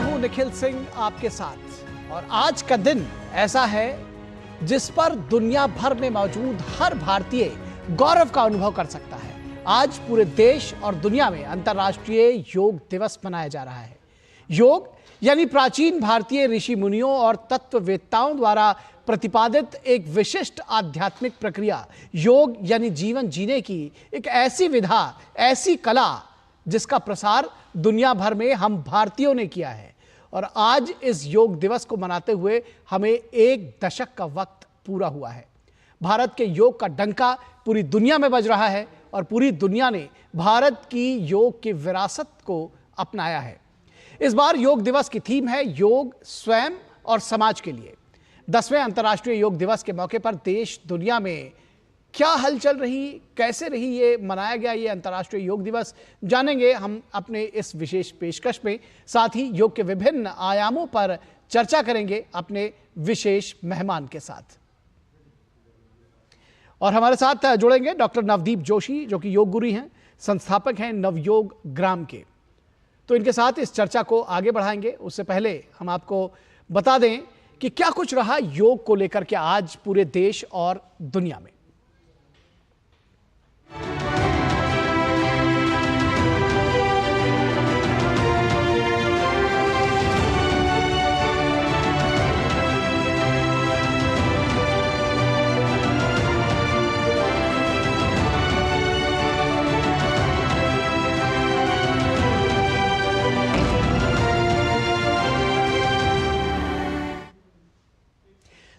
हूं निखिल सिंह आपके साथ और आज का दिन ऐसा है जिस पर दुनिया भर में मौजूद हर भारतीय गौरव का अनुभव कर सकता है। आज पूरे देश और दुनिया में अंतर्राष्ट्रीय योग दिवस मनाया जा रहा है। योग यानी प्राचीन भारतीय ऋषि मुनियों और तत्ववेत्ताओं द्वारा प्रतिपादित एक विशिष्ट आध्यात्मिक प्रक्रिया। योग यानी जीवन जीने की एक ऐसी विधा, ऐसी कला जिसका प्रसार दुनिया भर में हम भारतीयों ने किया है। और आज इस योग दिवस को मनाते हुए हमें एक दशक का वक्त पूरा हुआ है। भारत के योग का डंका पूरी दुनिया में बज रहा है और पूरी दुनिया ने भारत की योग की विरासत को अपनाया है। इस बार योग दिवस की थीम है योग स्वयं और समाज के लिए। 10वें अंतर्राष्ट्रीय योग दिवस के मौके पर देश दुनिया में क्या हलचल रही, कैसे रही ये मनाया गया ये अंतर्राष्ट्रीय योग दिवस, जानेंगे हम अपने इस विशेष पेशकश में। साथ ही योग के विभिन्न आयामों पर चर्चा करेंगे अपने विशेष मेहमान के साथ। और हमारे साथ जुड़ेंगे डॉक्टर नवदीप जोशी, जो कि योग गुरु हैं, संस्थापक हैं नवयोग ग्राम के। तो इनके साथ इस चर्चा को आगे बढ़ाएंगे। उससे पहले हम आपको बता दें कि क्या कुछ रहा योग को लेकर के आज पूरे देश और दुनिया में।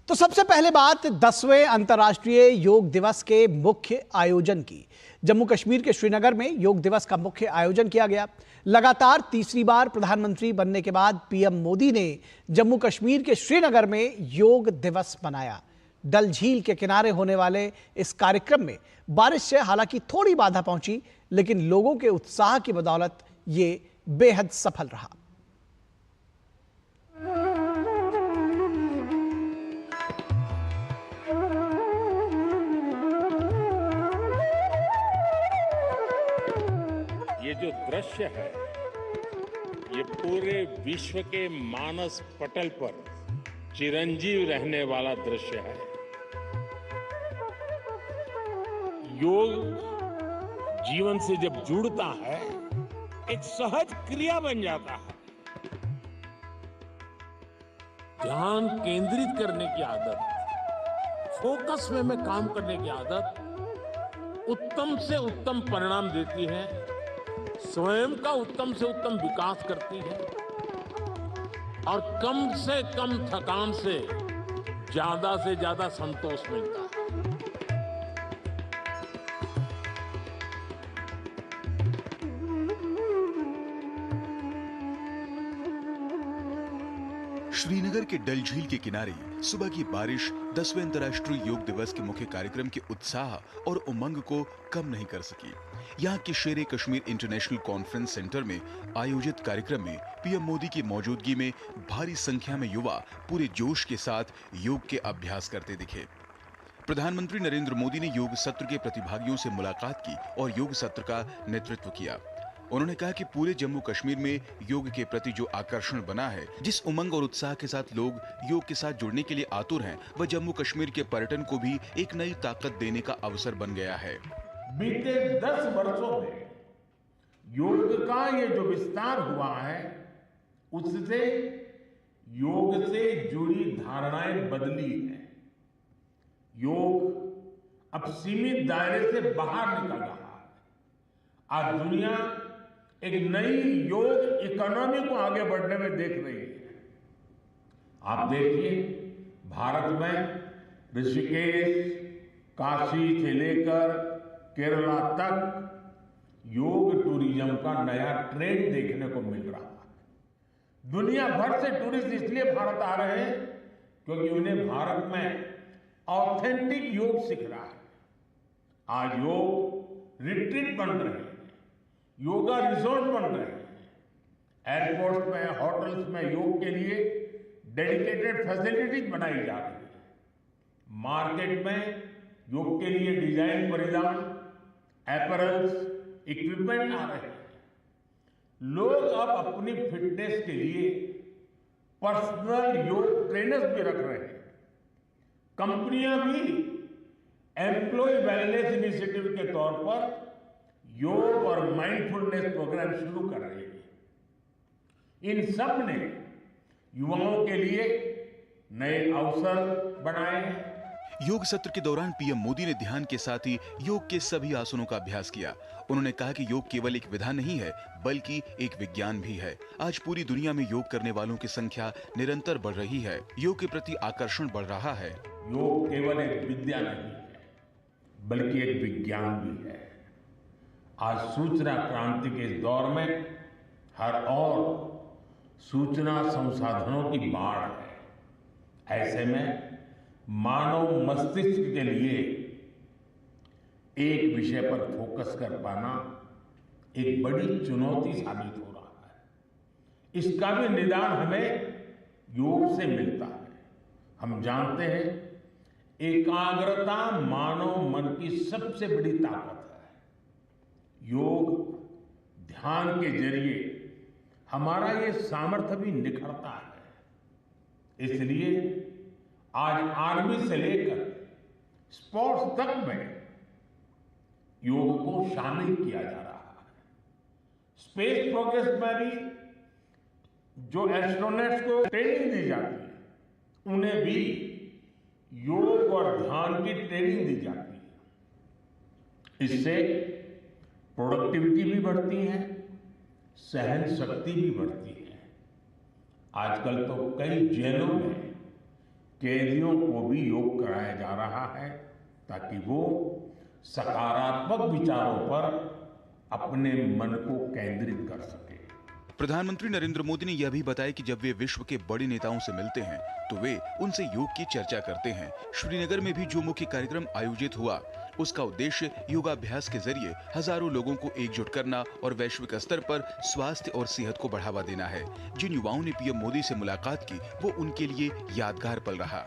तो सबसे पहले बात 10वें अंतर्राष्ट्रीय योग दिवस के मुख्य आयोजन की। जम्मू कश्मीर के श्रीनगर में योग दिवस का मुख्य आयोजन किया गया। लगातार तीसरी बार प्रधानमंत्री बनने के बाद पीएम मोदी ने जम्मू कश्मीर के श्रीनगर में योग दिवस मनाया। डल झील के किनारे होने वाले इस कार्यक्रम में बारिश से हालांकि थोड़ी बाधा पहुंची, लेकिन लोगों के उत्साह की बदौलत ये बेहद सफल रहा। ये जो दृश्य है ये पूरे विश्व के मानस पटल पर चिरंजीव रहने वाला दृश्य है। योग जीवन से जब जुड़ता है एक सहज क्रिया बन जाता है। ध्यान केंद्रित करने की आदत, फोकस में काम करने की आदत उत्तम से उत्तम परिणाम देती है, स्वयं का उत्तम से उत्तम विकास करती है और कम से कम थकान से ज्यादा संतोष मिलता है। श्रीनगर के डल झील के किनारे सुबह की बारिश 10वें अंतर्राष्ट्रीय योग दिवस के मुख्य कार्यक्रम के उत्साह और उमंग को कम नहीं कर सकी। यहाँ के शेरे कश्मीर इंटरनेशनल कॉन्फ्रेंस सेंटर में आयोजित कार्यक्रम में पीएम मोदी की मौजूदगी में भारी संख्या में युवा पूरे जोश के साथ योग के अभ्यास करते दिखे। प्रधानमंत्री नरेंद्र मोदी ने योग सत्र के प्रतिभागियों से मुलाकात की और योग सत्र का नेतृत्व किया। उन्होंने कहा कि पूरे जम्मू कश्मीर में योग के प्रति जो आकर्षण बना है, जिस उमंग और उत्साह के साथ लोग योग के साथ जुड़ने के लिए आतुर हैं, वह जम्मू कश्मीर के पर्यटन को भी एक नई ताकत देने का अवसर बन गया है। बीते 10 वर्षों में योग का ये जो विस्तार हुआ है, उससे योग से जुड़ी धारणाएं बदली हैं। योग अब सीमित दायरे से बाहर निकल रहा है। आज दुनिया एक नई योग इकोनॉमी को आगे बढ़ने में देख रही है। आप देखिए, भारत में ऋषिकेश, काशी से लेकर केरला तक योग टूरिज्म का नया ट्रेंड देखने को मिल रहा है। दुनिया भर से टूरिस्ट इसलिए भारत आ रहे हैं क्योंकि उन्हें भारत में ऑथेंटिक योग सीख रहा है। आज योग रिट्रीट बन रहे हैं, योगा रिसोर्ट बन रहे हैं, एयरपोर्ट में, होटल्स में योग के लिए डेडिकेटेड फैसिलिटीज बनाई जा रही है। मार्केट में योग के लिए डिजाइन परिधान, अपैरल्स, इक्विपमेंट आ रहे हैं। लोग अब अपनी फिटनेस के लिए पर्सनल योग ट्रेनर्स भी रख रहे हैं। कंपनियां भी एम्प्लॉय वेलनेस इनिशिएटिव के तौर पर योग और माइंडफुलनेस प्रोग्राम शुरू कर रही है। इन सब ने युवाओं के लिए नए अवसर बनाए हैं। योग सत्र के दौरान पीएम मोदी ने ध्यान के साथ ही योग के सभी आसनों का अभ्यास किया। उन्होंने कहा कि योग केवल एक विधा नहीं है, बल्कि एक विज्ञान भी है। आज पूरी दुनिया में योग करने वालों की संख्या निरंतर बढ़ रही है। योग के प्रति आकर्षण बढ़ रहा है। योग केवल एक विद्या नहीं है, बल्कि एक विज्ञान भी है। आज सूचना क्रांति के इस दौर में हर ओर सूचना संसाधनों की बाढ़ है। ऐसे में मानव मस्तिष्क के लिए एक विषय पर फोकस कर पाना एक बड़ी चुनौती साबित हो रहा है। इसका भी निदान हमें योग से मिलता है। हम जानते हैं एकाग्रता मानव मन की सबसे बड़ी ताकत है। योग ध्यान के जरिए हमारा ये सामर्थ्य भी निखरता है। इसलिए आज आर्मी से लेकर स्पोर्ट्स तक में योग को शामिल किया जा रहा है। स्पेस प्रोग्रेस में भी जो एस्ट्रोनॉट्स को ट्रेनिंग दी जाती है, उन्हें भी योग और ध्यान की ट्रेनिंग दी जाती है। इससे प्रोडक्टिविटी भी बढ़ती है, सहन शक्ति भी बढ़ती है। आजकल तो कई जेलों में कैदियों को भी योग कराया जा रहा है, ताकि वो सकारात्मक विचारों पर अपने मन को केंद्रित कर सके। प्रधानमंत्री नरेंद्र मोदी ने यह भी बताया कि जब वे विश्व के बड़े नेताओं से मिलते हैं तो वे उनसे योग की चर्चा करते हैं। श्रीनगर में भी जो मुख्य कार्यक्रम आयोजित हुआ, उसका उद्देश्य योगाभ्यास के जरिए हजारों लोगों को एकजुट करना और वैश्विक स्तर पर स्वास्थ्य और सेहत को बढ़ावा देना है। जिन युवाओं ने पीएम मोदी से मुलाकात की, वो उनके लिए यादगार पल रहा।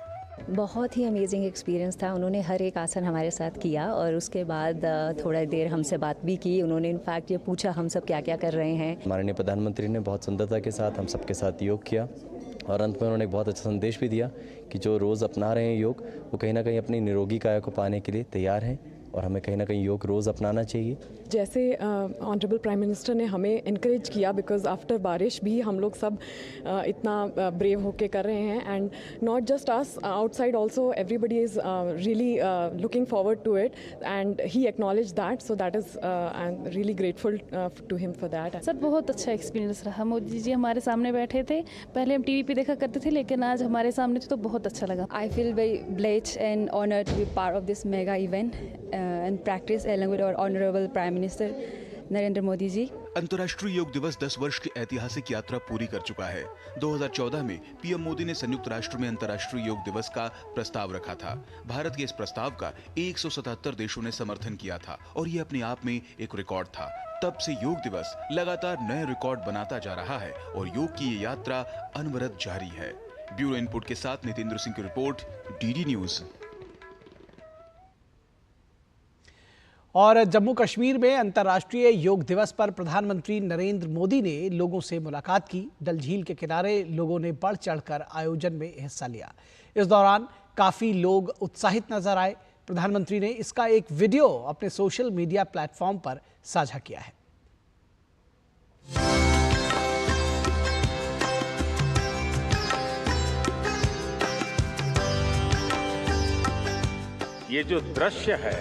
बहुत ही अमेजिंग एक्सपीरियंस था। उन्होंने हर एक आसन हमारे साथ किया और उसके बाद थोड़ा देर हमसे बात भी की। उन्होंने इनफैक्ट ये पूछा हम सब क्या क्या कर रहे हैं। माननीय प्रधानमंत्री ने बहुत सुंदरता के साथ हम सबके साथ योग किया और अंत में उन्होंने एक बहुत अच्छा संदेश भी दिया कि जो रोज़ अपना रहे हैं योग, वो कहीं ना कहीं अपनी निरोगी काया को पाने के लिए तैयार हैं और हमें कहीं ना कहीं योग रोज़ अपनाना चाहिए। जैसे ऑनरेबल प्राइम मिनिस्टर ने हमें इनकरेज किया, बिकॉज आफ्टर बारिश भी हम लोग सब इतना ब्रेव होके कर रहे हैं, and not just us, outside also everybody is really looking forward to it and he acknowledge that, so that is I am really grateful to him for that. Sir बहुत अच्छा एक्सपीरियंस रहा। मोदी जी हमारे सामने बैठे थे, पहले हम टीवी पे देखा करते थे, लेकिन आज हमारे सामने थे तो बहुत अच्छा लगा। I feel very blessed and honoured to be part of this mega event and practice along with our honorable Prime Minister Narendra Modi ji. अंतर्राष्ट्रीय योग दिवस 10 वर्ष की ऐतिहासिक यात्रा पूरी कर चुका है। 2014 में पीएम मोदी ने संयुक्त राष्ट्र में अंतर्राष्ट्रीय योग दिवस का प्रस्ताव रखा था। भारत के इस प्रस्ताव का 177 देशों ने समर्थन किया था और ये अपने आप में एक रिकॉर्ड था। तब से योग दिवस लगातार नए रिकॉर्ड बनाता जा रहा है और योग की ये यात्रा अनवरत जारी है। ब्यूरो इनपुट के साथ नितेंद्र सिंह की रिपोर्ट, डीडी न्यूज। और जम्मू कश्मीर में अंतर्राष्ट्रीय योग दिवस पर प्रधानमंत्री नरेंद्र मोदी ने लोगों से मुलाकात की। डल झील के किनारे लोगों ने बढ़ चढ़कर आयोजन में हिस्सा लिया। इस दौरान काफी लोग उत्साहित नजर आए। प्रधानमंत्री ने इसका एक वीडियो अपने सोशल मीडिया प्लेटफॉर्म पर साझा किया है। ये जो दृश्य है,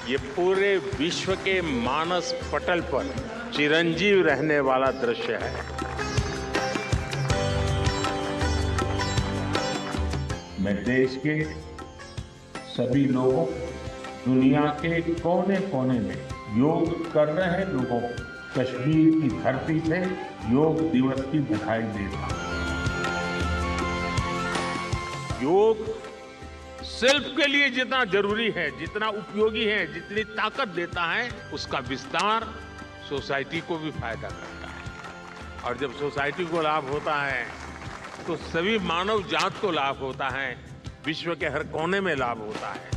ये पूरे विश्व के मानस पटल पर चिरंजीव रहने वाला दृश्य है। मैं देश के सभी लोगों, दुनिया के कोने कोने में योग कर रहे लोगों को कश्मीर की धरती से योग दिवस की बधाई देता हूं। योग सेल्फ के लिए जितना जरूरी है, जितना उपयोगी है, जितनी ताकत देता है, उसका विस्तार सोसाइटी को भी फायदा करता है। और जब सोसाइटी को लाभ होता है तो सभी मानव जात को लाभ होता है, विश्व के हर कोने में लाभ होता है।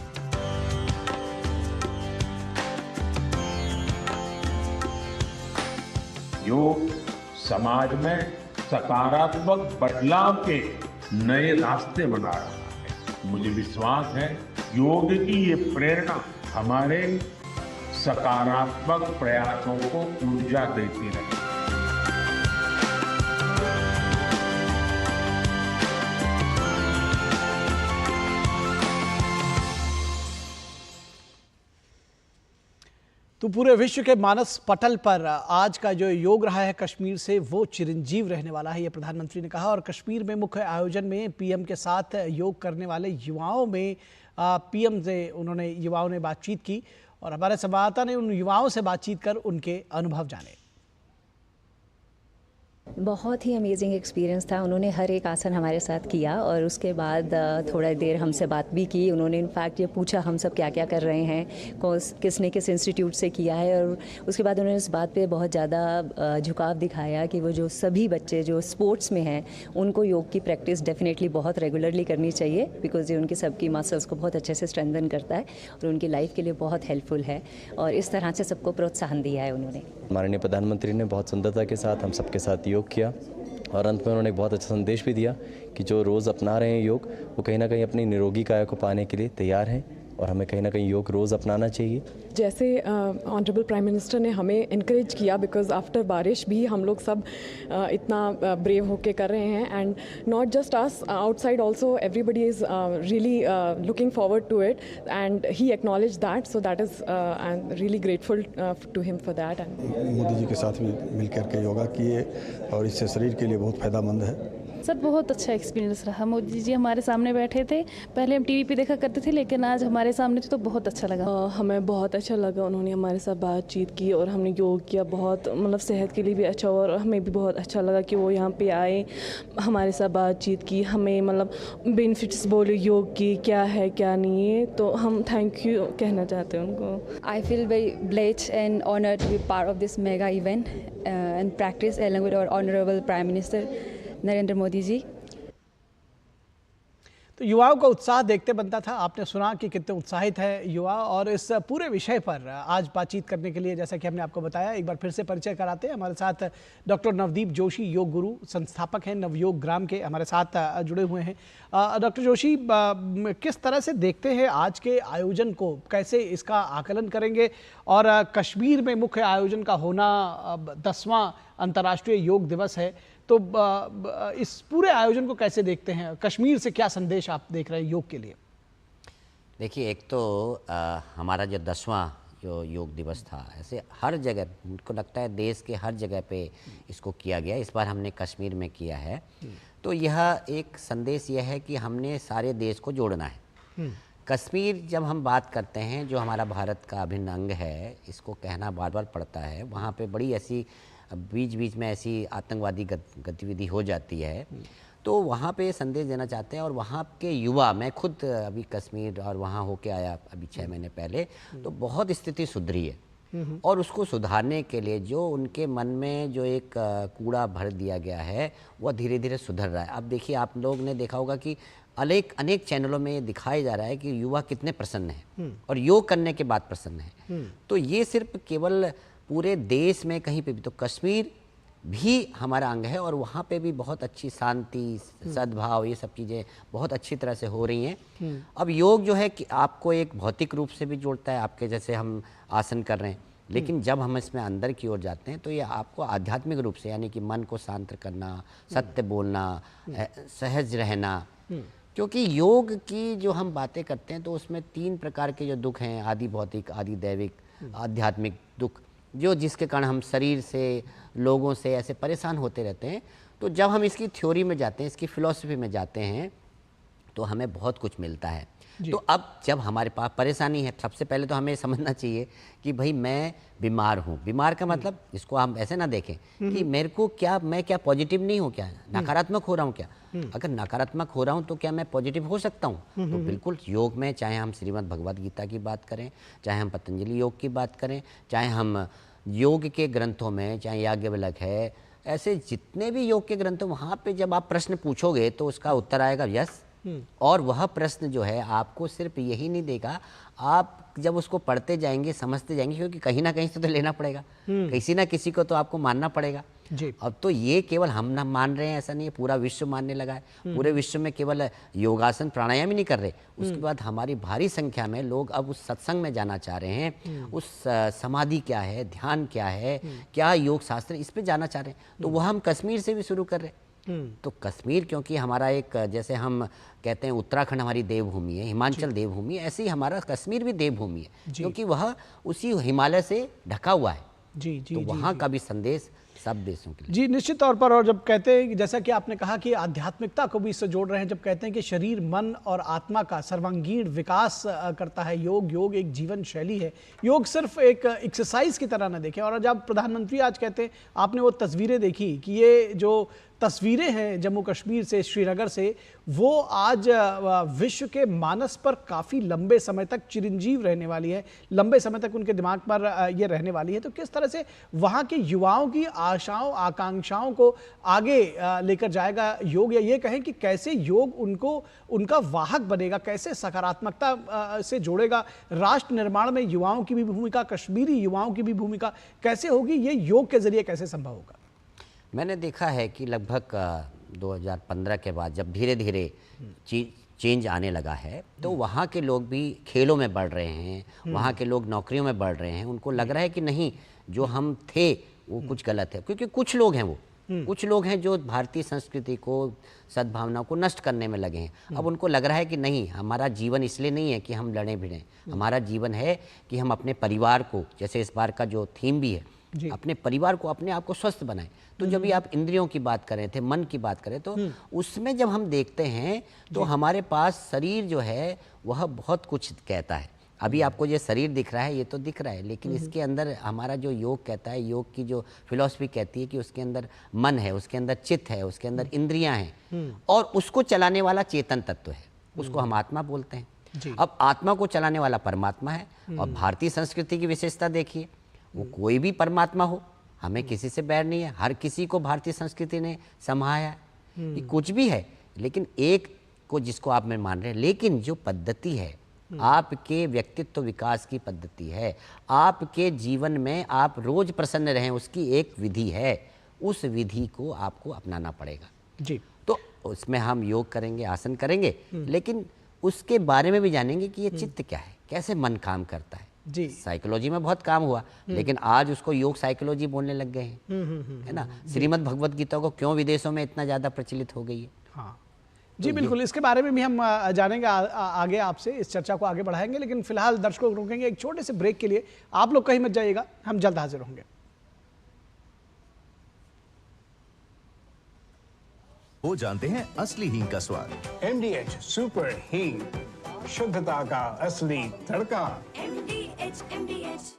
योग समाज में सकारात्मक बदलाव के नए रास्ते बना रहा है। मुझे विश्वास है योग की ये प्रेरणा हमारे सकारात्मक प्रयासों को ऊर्जा देती रहेगी। तो पूरे विश्व के मानस पटल पर आज का जो योग रहा है कश्मीर से, वो चिरंजीव रहने वाला है, ये प्रधानमंत्री ने कहा। और कश्मीर में मुख्य आयोजन में पीएम के साथ योग करने वाले युवाओं में पीएम से युवाओं ने बातचीत की और हमारे संवाददाता ने उन युवाओं से बातचीत कर उनके अनुभव जाने। बहुत ही अमेजिंग एक्सपीरियंस था। उन्होंने हर एक आसन हमारे साथ किया और उसके बाद थोड़ा देर हमसे बात भी की। उन्होंने इनफैक्ट ये पूछा हम सब क्या क्या कर रहे हैं, किसने किस इंस्टीट्यूट से किया है। और उसके बाद उन्होंने इस बात पे बहुत ज़्यादा झुकाव दिखाया कि वो जो सभी बच्चे जो स्पोर्ट्स में हैं उनको योग की प्रैक्टिस डेफिनेटली बहुत रेगुलरली करनी चाहिए, बिकॉज ये उनकी सबकी मसल्स को बहुत अच्छे से स्ट्रेंथन करता है और उनकी लाइफ के लिए बहुत हेल्पफुल है। और इस तरह से सबको प्रोत्साहन दिया है उन्होंने। माननीय प्रधानमंत्री ने बहुत सुंदरता के साथ हम सबके साथ योग किया और अंत में उन्होंने एक बहुत अच्छा संदेश भी दिया कि जो रोज़ अपना रहे हैं योग, वो कहीं ना कहीं अपनी निरोगी काया को पाने के लिए तैयार हैं और हमें कहीं ना कहीं योग रोज़ अपनाना चाहिए। जैसे ऑनरेबल प्राइम मिनिस्टर ने हमें इनकरेज किया, बिकॉज आफ्टर बारिश भी हम लोग सब इतना ब्रेव होके कर रहे हैं। And not just us, outside also everybody is really looking forward to it and he acknowledge that, so that is I am really grateful to him for that. Modi ji के साथ भी मिल करके योगा किए और इससे शरीर के लिए बहुत फ़ायदेमंद है। सर बहुत अच्छा एक्सपीरियंस रहा। मोदी जी हमारे सामने बैठे थे, पहले हम टीवी पे देखा करते थे लेकिन आज हमारे सामने थे तो बहुत अच्छा लगा। हमें बहुत अच्छा लगा, उन्होंने हमारे साथ बातचीत की और हमने योग किया। बहुत मतलब सेहत के लिए भी अच्छा हुआ और हमें भी बहुत अच्छा लगा कि वो यहाँ पे आए, हमारे साथ बातचीत की, हमें मतलब बेनिफिट्स बोले योग की क्या है क्या नहीं है, तो हम थैंक यू कहना चाहते हैं उनको। I feel very blessed and honored to be part of this mega event and practice along with our honorable Prime Minister Narendra Modi जी। तो युवाओं का उत्साह देखते बनता था। आपने सुना कि कितने उत्साहित है युवा। और इस पूरे विषय पर आज बातचीत करने के लिए, जैसा कि हमने आपको बताया, एक बार फिर से परिचय कराते हैं। हमारे साथ डॉक्टर नवदीप जोशी, योग गुरु, संस्थापक हैं नवयोग ग्राम के, हमारे साथ जुड़े हुए हैं। डॉक्टर जोशी, किस तरह से देखते हैं आज के आयोजन को, कैसे इसका आकलन करेंगे? और कश्मीर में मुख्य आयोजन का होना, 10वां अंतर्राष्ट्रीय योग दिवस है, तो इस पूरे आयोजन को कैसे देखते हैं? कश्मीर से क्या संदेश आप देख रहे हैं योग के लिए? देखिए, एक तो हमारा जो 10वां जो योग दिवस था, ऐसे हर जगह मुझको लगता है देश के हर जगह पे इसको किया गया। इस बार हमने कश्मीर में किया है, तो यह एक संदेश यह है कि हमने सारे देश को जोड़ना है। कश्मीर जब हम बात करते हैं, जो हमारा भारत का अभिन्न अंग है, इसको कहना बार बार पड़ता है। वहाँ पे बड़ी ऐसी बीच बीच में ऐसी आतंकवादी गतिविधि हो जाती है, तो वहाँ पे संदेश देना चाहते हैं। और वहाँ के युवा, मैं खुद अभी कश्मीर और वहाँ होके आया अभी 6 महीने पहले, तो बहुत स्थिति सुधरी है। और उसको सुधारने के लिए जो उनके मन में जो एक कूड़ा भर दिया गया है, वह धीरे धीरे सुधर रहा है। अब देखिए, आप लोग ने देखा होगा कि अनेक चैनलों में ये दिखाया जा रहा है कि युवा कितने प्रसन्न हैं और योग करने के बाद प्रसन्न हैं। तो ये सिर्फ केवल पूरे देश में कहीं पे भी, तो कश्मीर भी हमारा अंग है और वहाँ पे भी बहुत अच्छी शांति, सद्भाव, ये सब चीज़ें बहुत अच्छी तरह से हो रही हैं। अब योग जो है कि आपको एक भौतिक रूप से भी जोड़ता है, आपके जैसे हम आसन कर रहे हैं, लेकिन जब हम इसमें अंदर की ओर जाते हैं तो ये आपको आध्यात्मिक रूप से, यानी कि मन को शांत करना, सत्य बोलना, सहज रहना। क्योंकि योग की जो हम बातें करते हैं तो उसमें 3 प्रकार के जो दुख हैं, आदि भौतिक, आदि दैविक, आध्यात्मिक दुख, जो जिसके कारण हम शरीर से, लोगों से ऐसे परेशान होते रहते हैं। तो जब हम इसकी थ्योरी में जाते हैं, इसकी फिलॉसफी में जाते हैं, तो हमें बहुत कुछ मिलता है। तो अब जब हमारे पास परेशानी है, सबसे पहले तो हमें समझना चाहिए कि भाई मैं बीमार हूँ। बीमार का मतलब, इसको हम ऐसे ना देखें कि मेरे को क्या, मैं क्या पॉजिटिव नहीं हूँ, क्या नकारात्मक हो रहा हूँ क्या? अगर नकारात्मक हो रहा हूँ तो क्या मैं पॉजिटिव हो सकता हूँ? तो बिल्कुल योग में, चाहे हम श्रीमद् भगवद गीता की बात करें, चाहे हम पतंजलि योग की बात करें, चाहे हम योग के ग्रंथों में, चाहे याज्ञवल्क्य है, ऐसे जितने भी योग के ग्रंथों, वहाँ पे जब आप प्रश्न पूछोगे तो उसका उत्तर आएगा यस। और वह प्रश्न जो है आपको सिर्फ यही नहीं देगा, आप जब उसको पढ़ते जाएंगे, समझते जाएंगे, क्योंकि कहीं ना कहीं से तो लेना पड़ेगा, किसी ना किसी को तो आपको मानना पड़ेगा। जी। अब तो ये केवल हम ना मान रहे हैं ऐसा नहीं है, पूरा विश्व मानने लगा है। पूरे विश्व में केवल योगासन प्राणायाम ही नहीं कर रहे, उसके बाद हमारी भारी संख्या में लोग अब उस सत्संग में जाना चाह रहे हैं, उस समाधि क्या है, ध्यान क्या है, क्या योग शास्त्र, इस पे जाना चाह रहे हैं। तो वह हम कश्मीर से भी शुरू कर रहे हैं। तो कश्मीर क्योंकि हमारा एक, जैसे हम कहते हैं उत्तराखंड हमारी देवभूमि है, हिमाचल देवभूमि है, ऐसे ही हमारा कश्मीर भी देवभूमि है, क्योंकि वह उसी हिमालय से ढका हुआ है। जी जी, तो वहाँ का भी संदेश सब देशों के लिए। जी निश्चित तौर पर। और जब कहते हैं कि जैसा कि आपने कहा कि आध्यात्मिकता को भी इससे जोड़ रहे हैं, जब कहते हैं कि शरीर मन और आत्मा का सर्वांगीण विकास करता है योग, योग एक जीवन शैली है, योग सिर्फ एक एक्सरसाइज की तरह ना देखें। और जब प्रधानमंत्री आज कहते हैं, आपने वो तस्वीरें देखी कि ये जो तस्वीरें हैं जम्मू कश्मीर से, श्रीनगर से, वो आज विश्व के मानस पर काफ़ी लंबे समय तक चिरंजीव रहने वाली है, लंबे समय तक उनके दिमाग पर ये रहने वाली है। तो किस तरह से वहाँ के युवाओं की आशाओं आकांक्षाओं को आगे लेकर जाएगा योग, या ये कहें कि कैसे योग उनको उनका वाहक बनेगा, कैसे सकारात्मकता से जोड़ेगा राष्ट्र निर्माण में युवाओं की भी भूमिका, कश्मीरी युवाओं की भी भूमिका कैसे होगी, ये योग के जरिए कैसे संभव होगा? मैंने देखा है कि लगभग 2015 के बाद जब धीरे धीरे चेंज आने लगा है, तो वहाँ के लोग भी खेलों में बढ़ रहे हैं, वहाँ के लोग नौकरियों में बढ़ रहे हैं। उनको लग रहा है कि नहीं, जो हम थे वो कुछ गलत है, क्योंकि कुछ लोग हैं, वो कुछ लोग हैं जो भारतीय संस्कृति को, सद्भावना को नष्ट करने में लगे हैं। अब उनको लग रहा है कि नहीं, हमारा जीवन इसलिए नहीं है कि हम लड़ें भिड़ें, हमारा जीवन है कि हम अपने परिवार को, जैसे इस बार का जो थीम भी है, अपने परिवार को, अपने आप को स्वस्थ बनाएं। तो जब भी आप इंद्रियों की बात कर रहे थे, मन की बात करें, तो उसमें जब हम देखते हैं तो हमारे पास शरीर जो है वह बहुत कुछ कहता है। अभी आपको ये शरीर दिख रहा है, ये तो दिख रहा है, लेकिन इसके अंदर हमारा जो योग कहता है, योग की जो फिलॉसफी कहती है कि उसके अंदर मन है, उसके अंदर चित्त है, उसके अंदर इंद्रियां हैं, और उसको चलाने वाला चेतन तत्व है, उसको हम आत्मा बोलते हैं। अब आत्मा को चलाने वाला परमात्मा है। और भारतीय संस्कृति की विशेषता देखिए, वो कोई भी परमात्मा हो, हमें किसी से बैर नहीं है, हर किसी को भारतीय संस्कृति ने समाया है, कि कुछ भी है, लेकिन एक को जिसको आप में मान रहे हैं, लेकिन जो पद्धति है आपके व्यक्तित्व विकास की पद्धति है, आपके जीवन में आप रोज प्रसन्न रहें उसकी एक विधि है, उस विधि को आपको अपनाना पड़ेगा। जी। तो उसमें हम योग करेंगे, आसन करेंगे, लेकिन उसके बारे में भी जानेंगे कि ये चित्त क्या है, कैसे मन काम करता है। जी। साइकोलॉजी में बहुत काम हुआ, लेकिन आज उसको योग साइकोलॉजी बोलने लग गए हैं, है ना। श्रीमद् भगवत गीता को क्यों विदेशों में इतना ज़्यादा प्रचलित हो गई है। हाँ जी, बिल्कुल, इसके बारे में भी हम जानेंगे आगे आपसे, इस चर्चा को आगे बढ़ाएंगे। लेकिन फिलहाल दर्शकों को रोकेंगे एक छोटे से ब्रेक के लिए। आप लोग कहीं मत जाइएगा, हम जल्द हाजिर होंगे। वो जानते हैं असली हींग का स्वाद। MDH सुपर हींग, शुद्धता का असली तड़का। MDH।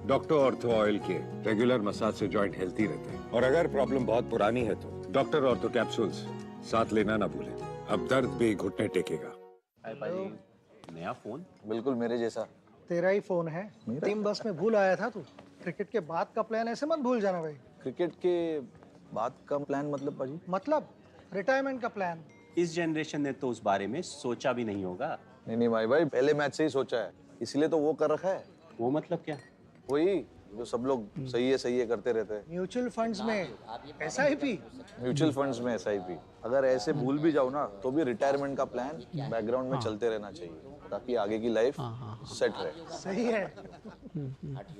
डॉक्टर ऑर्थो ऑयल के रेगुलर मसाज से जॉइंट हेल्थी रहते हैं, और अगर प्रॉब्लम बहुत पुरानी है तो डॉक्टर ऑर्थो कैप्सूल्स साथ लेना ना भूलें। अब दर्द भी घुटने टेकेगा। नया फोन? बिल्कुल मेरे जैसा। तेरा ही फोन है। टीम बस में भूल आया था तू। क्रिकेट के बाद का प्लान ऐसे मत भूल जाना भाई। क्रिकेट के बाद का प्लान मतलब पाजी? मतलब रिटायरमेंट का प्लान। इस जनरेशन ने तो उस बारे में सोचा भी नहीं होगा। नहीं भाई पहले मैच से ही सोचा है, इसलिए तो वो कर रखा है। वो मतलब क्या? वही जो सब लोग सही है करते रहते हैं। म्यूचुअल फंड्स में SIP। म्यूचुअल फंड्स में SIP। अगर ऐसे भूल भी जाओ ना तो भी रिटायरमेंट का प्लान बैकग्राउंड में चलते रहना चाहिए, ताकि आगे की लाइफ सेट रहे। सही है।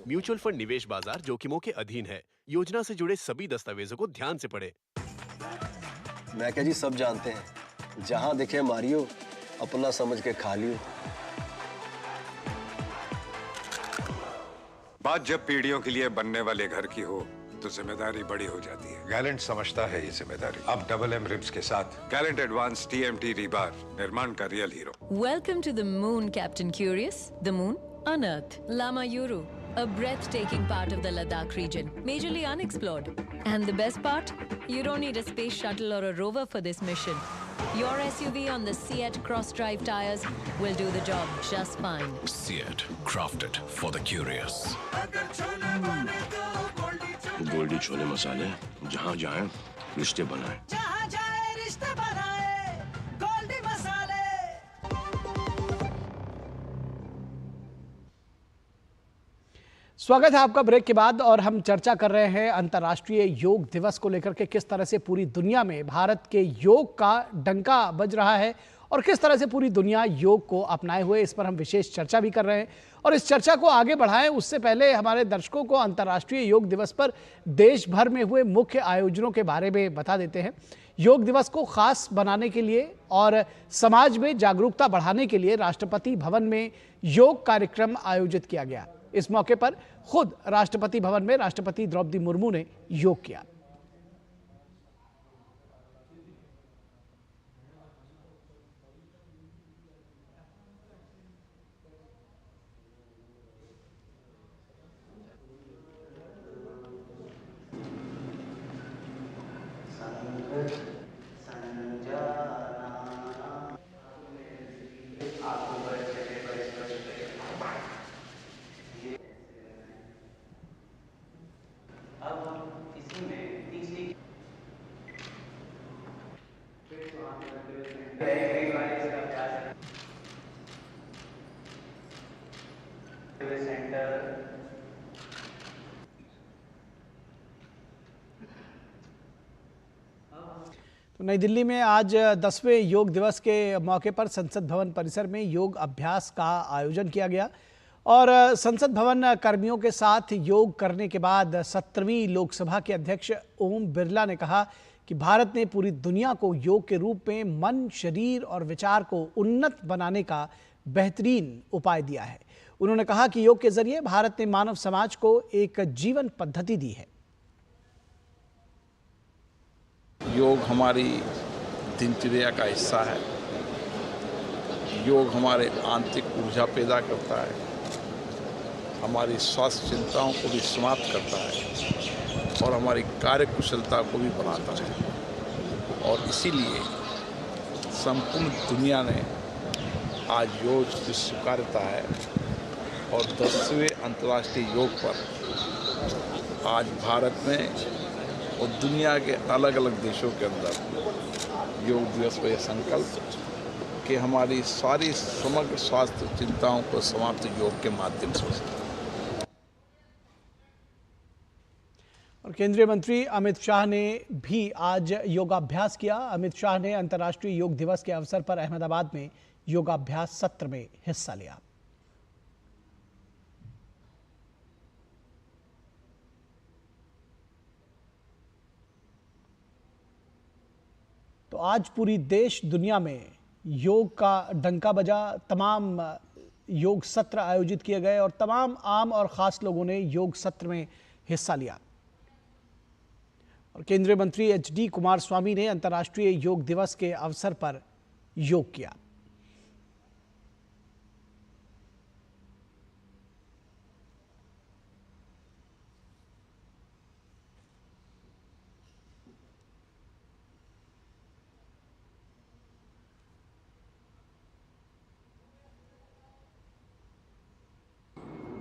म्यूचुअल फंड निवेश बाजार जोखिमों के अधीन है। योजना से जुड़े सभी दस्तावेजों को ध्यान से पढ़ें। मैं क्या जी, सब जानते हैं, जहां देखे मारियो, अपना समझ के खा लियो। बात जब पीढ़ियों के लिए बनने वाले घर की हो तो जिम्मेदारी बड़ी हो जाती है। गैलेंट समझता है ये जिम्मेदारी। अब डबल M रिब्स के साथ गैलेंट एडवांस TMT रीबार, निर्माण का real hero. Welcome to the moon, Captain Curious. The moon, unearthed. Lama Yuru, a breathtaking part of the Ladakh region, majorly unexplored. And the best part? You don't need a space shuttle or a rover for this mission. Your SUV on the Seat cross-drive tires will do the job just fine. Seat, crafted for the curious. Goldiee छोले मसाले, जहाँ जाए रिश्ते बनाए। जहाँ जाए रिश्ते बनाए, गोल्डी मसाले। स्वागत है आपका ब्रेक के बाद और हम चर्चा कर रहे हैं अंतर्राष्ट्रीय योग दिवस को लेकर के किस तरह से पूरी दुनिया में भारत के योग का डंका बज रहा है और किस तरह से पूरी दुनिया योग को अपनाए हुए, इस पर हम विशेष चर्चा भी कर रहे हैं। और इस चर्चा को आगे बढ़ाएं उससे पहले हमारे दर्शकों को अंतर्राष्ट्रीय योग दिवस पर देश भर में हुए मुख्य आयोजनों के बारे में बता देते हैं। योग दिवस को खास बनाने के लिए और समाज में जागरूकता बढ़ाने के लिए राष्ट्रपति भवन में योग कार्यक्रम आयोजित किया गया। इस मौके पर खुद राष्ट्रपति भवन में राष्ट्रपति द्रौपदी मुर्मू ने योग किया। तो नई दिल्ली में आज 10वें योग दिवस के मौके पर संसद भवन परिसर में योग अभ्यास का आयोजन किया गया और संसद भवन कर्मियों के साथ योग करने के बाद 17वीं लोकसभा के अध्यक्ष ओम बिरला ने कहा कि भारत ने पूरी दुनिया को योग के रूप में मन, शरीर और विचार को उन्नत बनाने का बेहतरीन उपाय दिया है। उन्होंने कहा कि योग के जरिए भारत ने मानव समाज को एक जीवन पद्धति दी है। योग हमारी दिनचर्या का हिस्सा है। योग हमारे आंतरिक ऊर्जा पैदा करता है, हमारी स्वास्थ्य चिंताओं को भी समाप्त करता है और हमारी कार्य कुशलता को भी बढ़ाता है। और इसीलिए संपूर्ण दुनिया ने आज योग की स्वीकार्यता है और 10वें अंतर्राष्ट्रीय योग पर आज भारत में और दुनिया के अलग अलग देशों के अंदर योग दिवस पर यह संकल्प कि हमारी सारी समग्र स्वास्थ्य चिंताओं को समाप्त योग के माध्यम से हो सके। और केंद्रीय मंत्री अमित शाह ने भी आज योगाभ्यास किया। अमित शाह ने अंतर्राष्ट्रीय योग दिवस के अवसर पर अहमदाबाद में योगाभ्यास सत्र में हिस्सा लिया। तो आज पूरी देश दुनिया में योग का डंका बजा। तमाम योग सत्र आयोजित किए गए और तमाम आम और खास लोगों ने योग सत्र में हिस्सा लिया। और केंद्रीय मंत्री HD कुमारस्वामी ने अंतर्राष्ट्रीय योग दिवस के अवसर पर योग किया।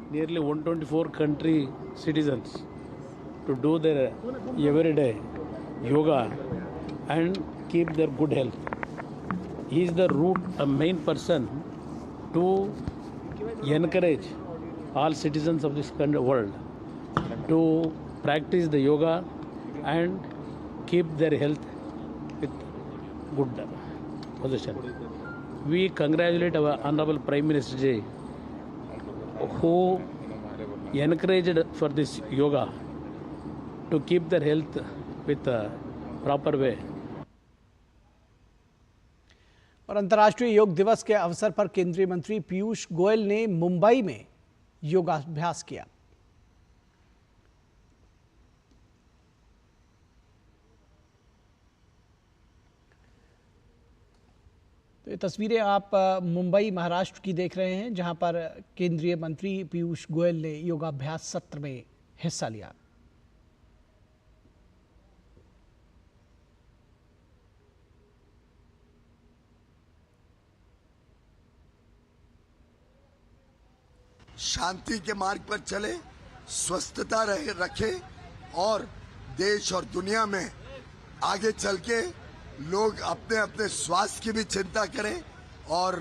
Nearly 124 country citizens to do their everyday yoga and keep their good health. He is the root, a main person to encourage all citizens of this world to practice the yoga and keep their health with good position. We congratulate our Honorable Prime Minister Ji, who encouraged for this yoga to keep their health with a proper way. और अंतर्राष्ट्रीय योग दिवस के अवसर पर केंद्रीय मंत्री पीयूष गोयल ने मुंबई में योगाभ्यास किया। तो ये तस्वीरें आप मुंबई महाराष्ट्र की देख रहे हैं, जहां पर केंद्रीय मंत्री पीयूष गोयल ने योगाभ्यास सत्र में हिस्सा लिया। शांति के मार्ग पर चले, स्वस्थता रखे और देश और दुनिया में आगे चल के लोग अपने अपने स्वास्थ्य की भी चिंता करें। और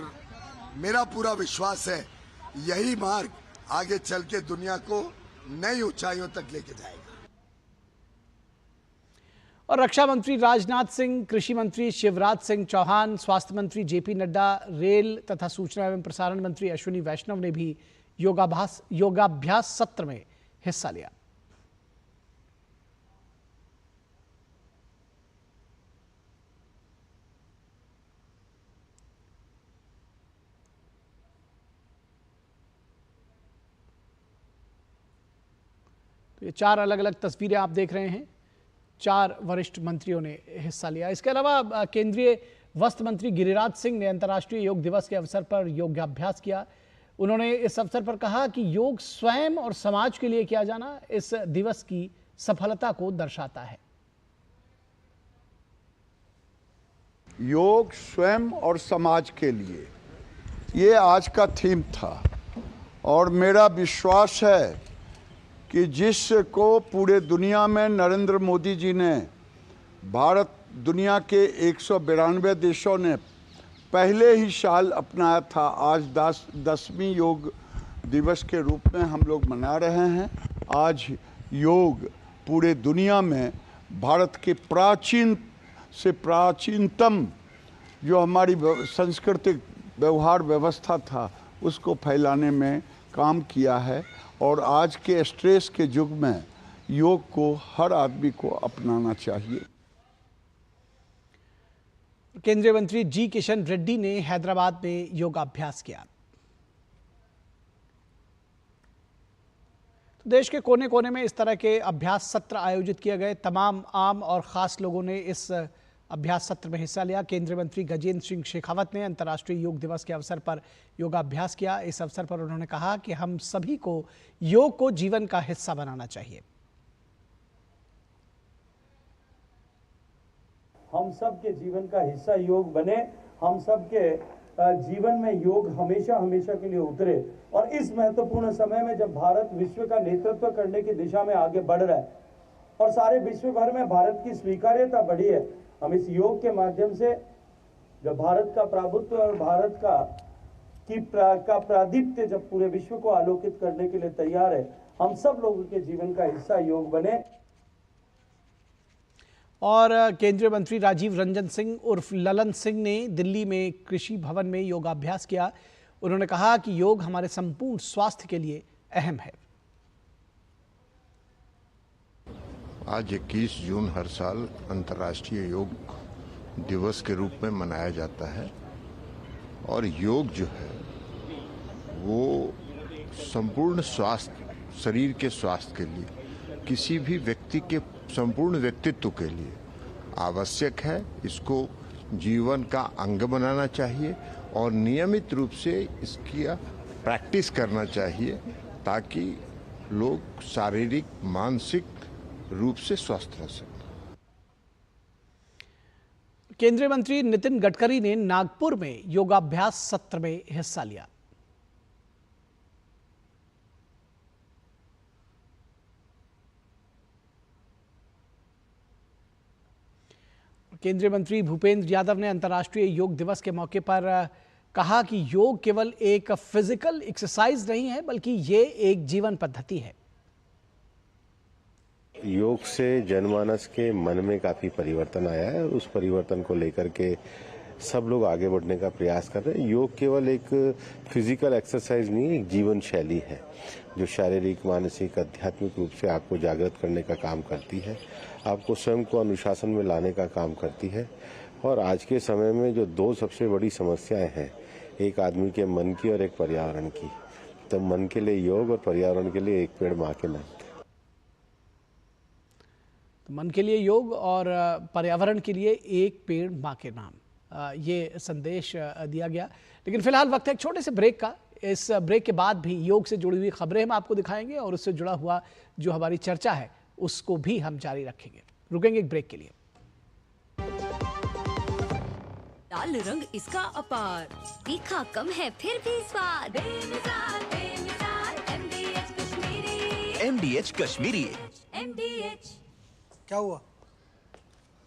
मेरा पूरा विश्वास है यही मार्ग आगे चल के दुनिया को नई ऊंचाइयों तक लेके जाएगा। और रक्षा मंत्री राजनाथ सिंह, कृषि मंत्री शिवराज सिंह चौहान, स्वास्थ्य मंत्री जेपी नड्डा, रेल तथा सूचना एवं प्रसारण मंत्री अश्विनी वैष्णव ने भी योगाभ्यास सत्र में हिस्सा लिया। तो ये 4 अलग अलग तस्वीरें आप देख रहे हैं, 4 वरिष्ठ मंत्रियों ने हिस्सा लिया। इसके अलावा केंद्रीय वस्त्र मंत्री गिरिराज सिंह ने अंतर्राष्ट्रीय योग दिवस के अवसर पर योगाभ्यास किया। उन्होंने इस अवसर पर कहा कि योग स्वयं और समाज के लिए किया जाना इस दिवस की सफलता को दर्शाता है। योग स्वयं और समाज के लिए, ये आज का थीम था और मेरा विश्वास है कि जिसको पूरे दुनिया में नरेंद्र मोदी जी ने, भारत दुनिया के 192 देशों ने पहले ही साल अपनाया था, आज 10वीं योग दिवस के रूप में हम लोग मना रहे हैं। आज योग पूरे दुनिया में भारत के प्राचीन से प्राचीनतम जो हमारी सांस्कृतिक व्यवहार व्यवस्था था उसको फैलाने में काम किया है और आज के स्ट्रेस के युग में योग को हर आदमी को अपनाना चाहिए। केंद्रीय मंत्री जी किशन रेड्डी ने हैदराबाद में योगाभ्यास किया। तो देश के कोने कोने में इस तरह के अभ्यास सत्र आयोजित किए गए। तमाम आम और खास लोगों ने इस अभ्यास सत्र में हिस्सा लिया। केंद्रीय मंत्री गजेंद्र सिंह शेखावत ने अंतर्राष्ट्रीय योग दिवस के अवसर पर योगाभ्यास किया। इस अवसर पर उन्होंने कहा कि हम सभी को योग को जीवन का हिस्सा बनाना चाहिए। हम सब के जीवन का हिस्सा योग बने, हम सब के जीवन में योग हमेशा हमेशा के लिए उतरे। और इस महत्वपूर्ण समय में जब भारत विश्व का नेतृत्व करने की दिशा में आगे बढ़ रहा है और सारे विश्व भर में भारत की स्वीकार्यता बढ़ी है, हम इस योग के माध्यम से जब भारत का प्रभुत्व और भारत का प्राधिपत्य जब पूरे विश्व को आलोकित करने के लिए तैयार है, हम सब लोगों के जीवन का हिस्सा योग बने। और केंद्रीय मंत्री राजीव रंजन सिंह उर्फ ललन सिंह ने दिल्ली में कृषि भवन में योगाभ्यास किया। उन्होंने कहा कि योग हमारे संपूर्ण स्वास्थ्य के लिए अहम है। आज 21 जून हर साल अंतर्राष्ट्रीय योग दिवस के रूप में मनाया जाता है और योग जो है वो संपूर्ण स्वास्थ्य, शरीर के स्वास्थ्य के लिए, किसी भी व्यक्ति के संपूर्ण व्यक्तित्व के लिए आवश्यक है। इसको जीवन का अंग बनाना चाहिए और नियमित रूप से इसकी प्रैक्टिस करना चाहिए ताकि लोग शारीरिक मानसिक रूप से स्वस्थ रह सकें। केंद्रीय मंत्री नितिन गडकरी ने नागपुर में योगाभ्यास सत्र में हिस्सा लिया। केंद्रीय मंत्री भूपेंद्र यादव ने अंतर्राष्ट्रीय योग दिवस के मौके पर कहा कि योग केवल एक फिजिकल एक्सरसाइज नहीं है बल्कि ये एक जीवन पद्धति है। योग से जनमानस के मन में काफी परिवर्तन आया है और उस परिवर्तन को लेकर के सब लोग आगे बढ़ने का प्रयास कर रहे हैं। योग केवल एक फिजिकल एक्सरसाइज नहीं, एक जीवन शैली है जो शारीरिक, मानसिक, आध्यात्मिक रूप से आपको जागृत करने का काम करती है, आपको स्वयं को अनुशासन में लाने का काम करती है। और आज के समय में जो 2 सबसे बड़ी समस्याएं हैं, एक आदमी के मन की और एक पर्यावरण की, तो मन के लिए योग और पर्यावरण के लिए एक पेड़ माँ के नाम। तो मन के लिए योग और पर्यावरण के लिए एक पेड़ माँ के नाम, ये संदेश दिया गया। लेकिन फिलहाल वक्त है एक छोटे से ब्रेक का। इस ब्रेक के बाद भी योग से जुड़ी हुई खबरें हम आपको दिखाएंगे और उससे जुड़ा हुआ जो हमारी चर्चा है उसको भी हम जारी रखेंगे। रुकेंगे एक ब्रेक के लिए। लाल रंग इसका अपार, तीखा कम है फिर भी स्वाद। MDH कश्मीरी। MDH। क्या हुआ?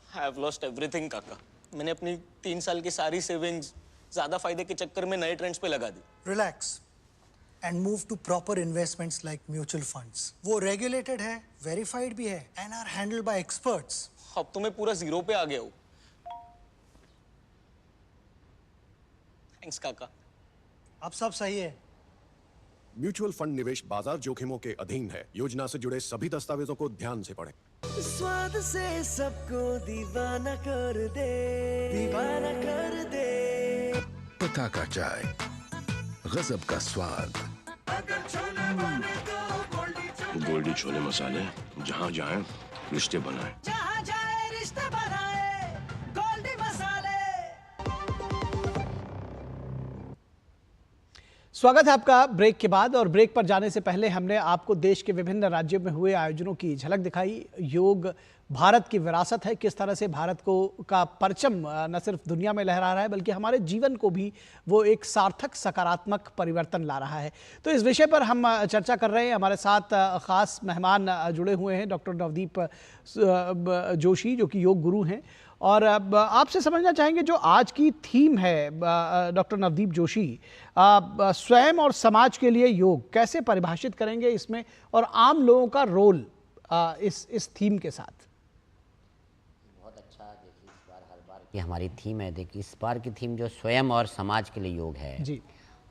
I have lost everything काका। मैंने अपनी 3 साल की सारी सेविंग्स ज्यादा फायदे के चक्कर में नए ट्रेंड्स पे लगा दी। Relax, and move to proper investments like mutual funds. वो regulated है, verified भी है, and are handled by experts. अब तो मैं पूरा जीरो पे आ गया हूँ। थैंक्स काका। अब सब सही है। म्यूचुअल फंड निवेश बाजार जोखिमों के अधीन है। योजना से जुड़े सभी दस्तावेजों को ध्यान से पढ़ें। स्वाद से सबको दीवाना कर दे, दीवाना कर दे। पता का चाय, गजब का स्वाद। अगर छोले बने तो गोल्डी छोले मसाले, जहाँ जाए रिश्ते बनाए। जहाँ जाए रिश्ते बनाए, गोल्डी मसाले। स्वागत है आपका ब्रेक के बाद। और ब्रेक पर जाने से पहले हमने आपको देश के विभिन्न राज्यों में हुए आयोजनों की झलक दिखाई। योग भारत की विरासत है, किस तरह से भारत को का परचम न सिर्फ दुनिया में लहरा रहा है बल्कि हमारे जीवन को भी वो एक सार्थक सकारात्मक परिवर्तन ला रहा है। तो इस विषय पर हम चर्चा कर रहे हैं। हमारे साथ ख़ास मेहमान जुड़े हुए हैं, डॉक्टर नवदीप जोशी जो कि योग गुरु हैं। और आपसे समझना चाहेंगे जो आज की थीम है डॉक्टर नवदीप जोशी, स्वयं और समाज के लिए योग कैसे परिभाषित करेंगे इसमें, और आम लोगों का रोल इस थीम के साथ। बहुत अच्छा। देखिए इस बार हर बार की हमारी थीम है, देखिए इस बार की थीम जो स्वयं और समाज के लिए योग है जी,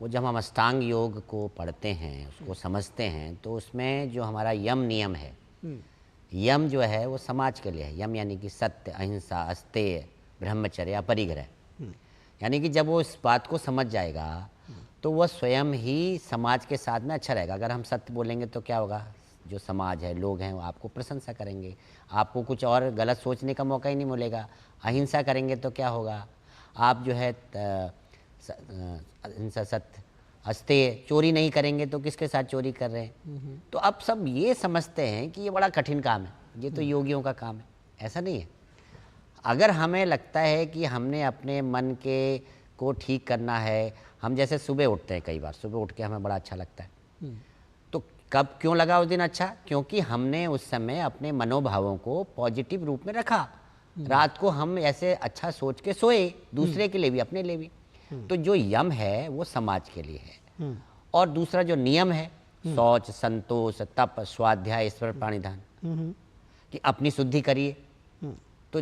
वो जब हम अष्टांग योग को पढ़ते हैं, उसको समझते हैं, तो उसमें जो हमारा यम नियम है, यम जो है वो समाज के लिए है। यम यानी कि सत्य, अहिंसा, अस्तेय, ब्रह्मचर्य, अपरिग्रह। यानी कि जब वो इस बात को समझ जाएगा तो वह स्वयं ही समाज के साथ में अच्छा रहेगा। अगर हम सत्य बोलेंगे तो क्या होगा, जो समाज है, लोग हैं, वो आपको प्रशंसा करेंगे, आपको कुछ और गलत सोचने का मौका ही नहीं मिलेगा। अहिंसा करेंगे तो क्या होगा, आप जो है अहिंसा, सत्य, अस्तेय, चोरी नहीं करेंगे तो किसके साथ चोरी कर रहे हैं। तो अब सब ये समझते हैं कि ये बड़ा कठिन काम है, ये तो योगियों का काम है। ऐसा नहीं है। अगर हमें लगता है कि हमने अपने मन के को ठीक करना है, हम जैसे सुबह उठते हैं, कई बार सुबह उठ के हमें बड़ा अच्छा लगता है, तो कब क्यों लगा उस दिन अच्छा, क्योंकि हमने उस समय अपने मनोभावों को पॉजिटिव रूप में रखा। रात को हम ऐसे अच्छा सोच के सोए, दूसरे के लिए भी, अपने लिए भी। तो जो यम है वो समाज के लिए है। और दूसरा जो नियम है, शौच, संतोष, तप, स्वाध्याय, ईश्वर प्राणिधान, कि अपनी शुद्धि करिए। तो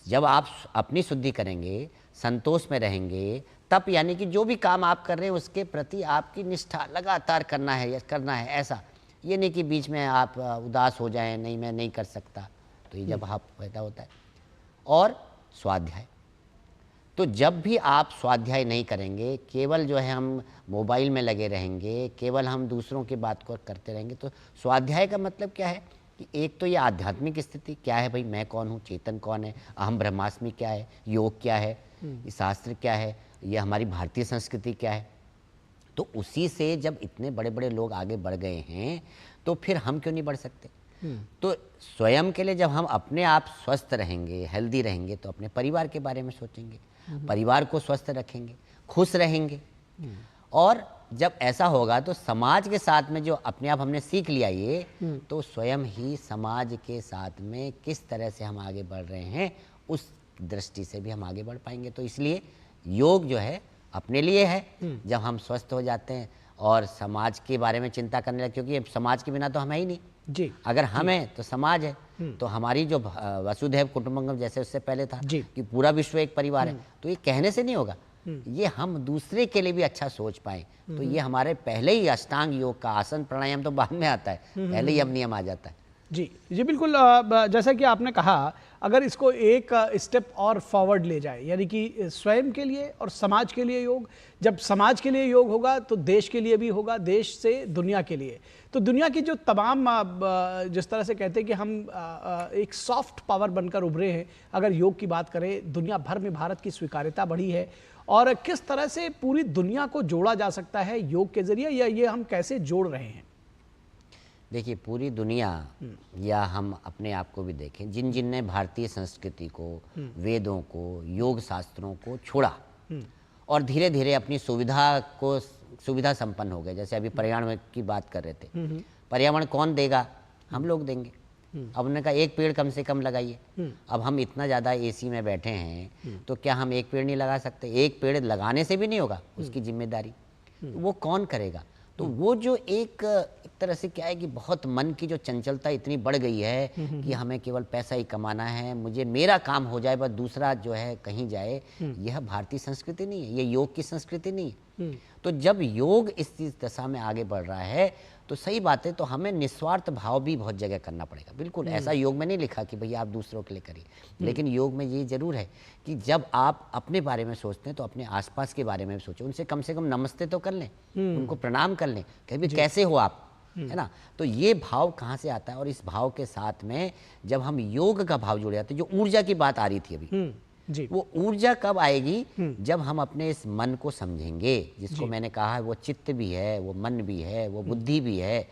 जब आप अपनी शुद्धि करेंगे, संतोष में रहेंगे, तप यानी कि जो भी काम आप कर रहे हैं उसके प्रति आपकी निष्ठा लगातार करना है ऐसा। ये नहीं कि बीच में आप उदास हो जाएं, नहीं मैं नहीं कर सकता, तो ये जब भाव पैदा होता है। और स्वाध्याय, तो जब भी आप स्वाध्याय नहीं करेंगे, केवल जो है हम मोबाइल में लगे रहेंगे, केवल हम दूसरों की बात को करते रहेंगे, तो स्वाध्याय का मतलब क्या है कि एक तो ये आध्यात्मिक स्थिति क्या है, भाई मैं कौन हूँ, चेतन कौन है, अहम ब्रह्मास्मि क्या है, योग क्या है, शास्त्र क्या है, ये हमारी भारतीय संस्कृति क्या है। तो उसी से जब इतने बड़े बड़े लोग आगे बढ़ गए हैं तो फिर हम क्यों नहीं बढ़ सकते। तो स्वयं के लिए जब हम अपने आप स्वस्थ रहेंगे, हेल्दी रहेंगे, तो अपने परिवार के बारे में सोचेंगे, परिवार को स्वस्थ रखेंगे, खुश रहेंगे। और जब ऐसा होगा तो समाज के साथ में जो अपने आप हमने सीख लिया ये, तो स्वयं ही समाज के साथ में किस तरह से हम आगे बढ़ रहे हैं उस दृष्टि से भी हम आगे बढ़ पाएंगे। तो इसलिए योग जो है अपने लिए है, जब हम स्वस्थ हो जाते हैं और समाज के बारे में चिंता करने लगे, क्योंकि समाज के बिना तो हम है ही नहीं जी। अगर हम हैं तो समाज है। तो हमारी जो वसुधैव कुटुंबकम जैसे उससे पहले था कि पूरा विश्व एक परिवार है, तो ये कहने से नहीं होगा, ये हम दूसरे के लिए भी अच्छा सोच पाए। तो ये हमारे पहले ही अष्टांग योग का आसन प्राणायाम तो बाद में आता है, पहले ही अब नियम आ जाता है। जी जी बिल्कुल। जैसा कि आपने कहा, अगर इसको एक स्टेप और फॉरवर्ड ले जाए, यानी कि स्वयं के लिए और समाज के लिए योग, जब समाज के लिए योग होगा तो देश के लिए भी होगा, देश से दुनिया के लिए। तो दुनिया की जो तमाम जिस तरह से कहते हैं कि हम एक सॉफ्ट पावर बनकर उभरे हैं, अगर योग की बात करें, दुनिया भर में भारत की स्वीकार्यता बढ़ी है। और किस तरह से पूरी दुनिया को जोड़ा जा सकता है योग के जरिए, या ये हम कैसे जोड़ रहे हैं? देखिए पूरी दुनिया, या हम अपने आप को भी देखें, जिन जिन ने भारतीय संस्कृति को, वेदों को, योग शास्त्रों को छोड़ा और धीरे धीरे अपनी सुविधा संपन्न हो गए। जैसे अभी पर्यावरण की बात कर रहे थे, पर्यावरण कौन देगा, हम लोग देंगे। अब उन्होंने कहा एक पेड़ कम से कम लगाइए। अब हम इतना ज़्यादा एसी में बैठे हैं तो क्या हम एक पेड़ नहीं लगा सकते? एक पेड़ लगाने से भी नहीं होगा, उसकी जिम्मेदारी वो कौन करेगा? तो वो जो एक तरह से क्या है कि बहुत मन की जो चंचलता इतनी बढ़ गई है कि हमें केवल पैसा ही कमाना है, मुझे मेरा काम हो जाए बस दूसरा जो है कहीं जाए, यह भारतीय संस्कृति नहीं है, ये योग की संस्कृति नहीं है। तो जब योग इस दशा में आगे बढ़ रहा है तो सही बात है, तो हमें निस्वार्थ भाव भी बहुत जगह करना पड़ेगा। बिल्कुल ऐसा योग में नहीं लिखा कि भैया आप दूसरों के लिए करिए, लेकिन योग में ये जरूर है कि जब आप अपने बारे में सोचते हैं तो अपने आसपास के बारे में भी सोचें, उनसे कम से कम नमस्ते तो कर लें, उनको प्रणाम कर लें, कभी कैसे हो आप, है ना। तो ये भाव कहाँ से आता है, और इस भाव के साथ में जब हम योग का भाव जुड़ जाते हैं, जो ऊर्जा की बात आ रही थी अभी, जी। वो ऊर्जा कब आएगी, जब हम अपने इस मन को समझेंगे, जिसको मैंने कहा है वो चित्त भी है, वो मन भी है, वो बुद्धि भी है।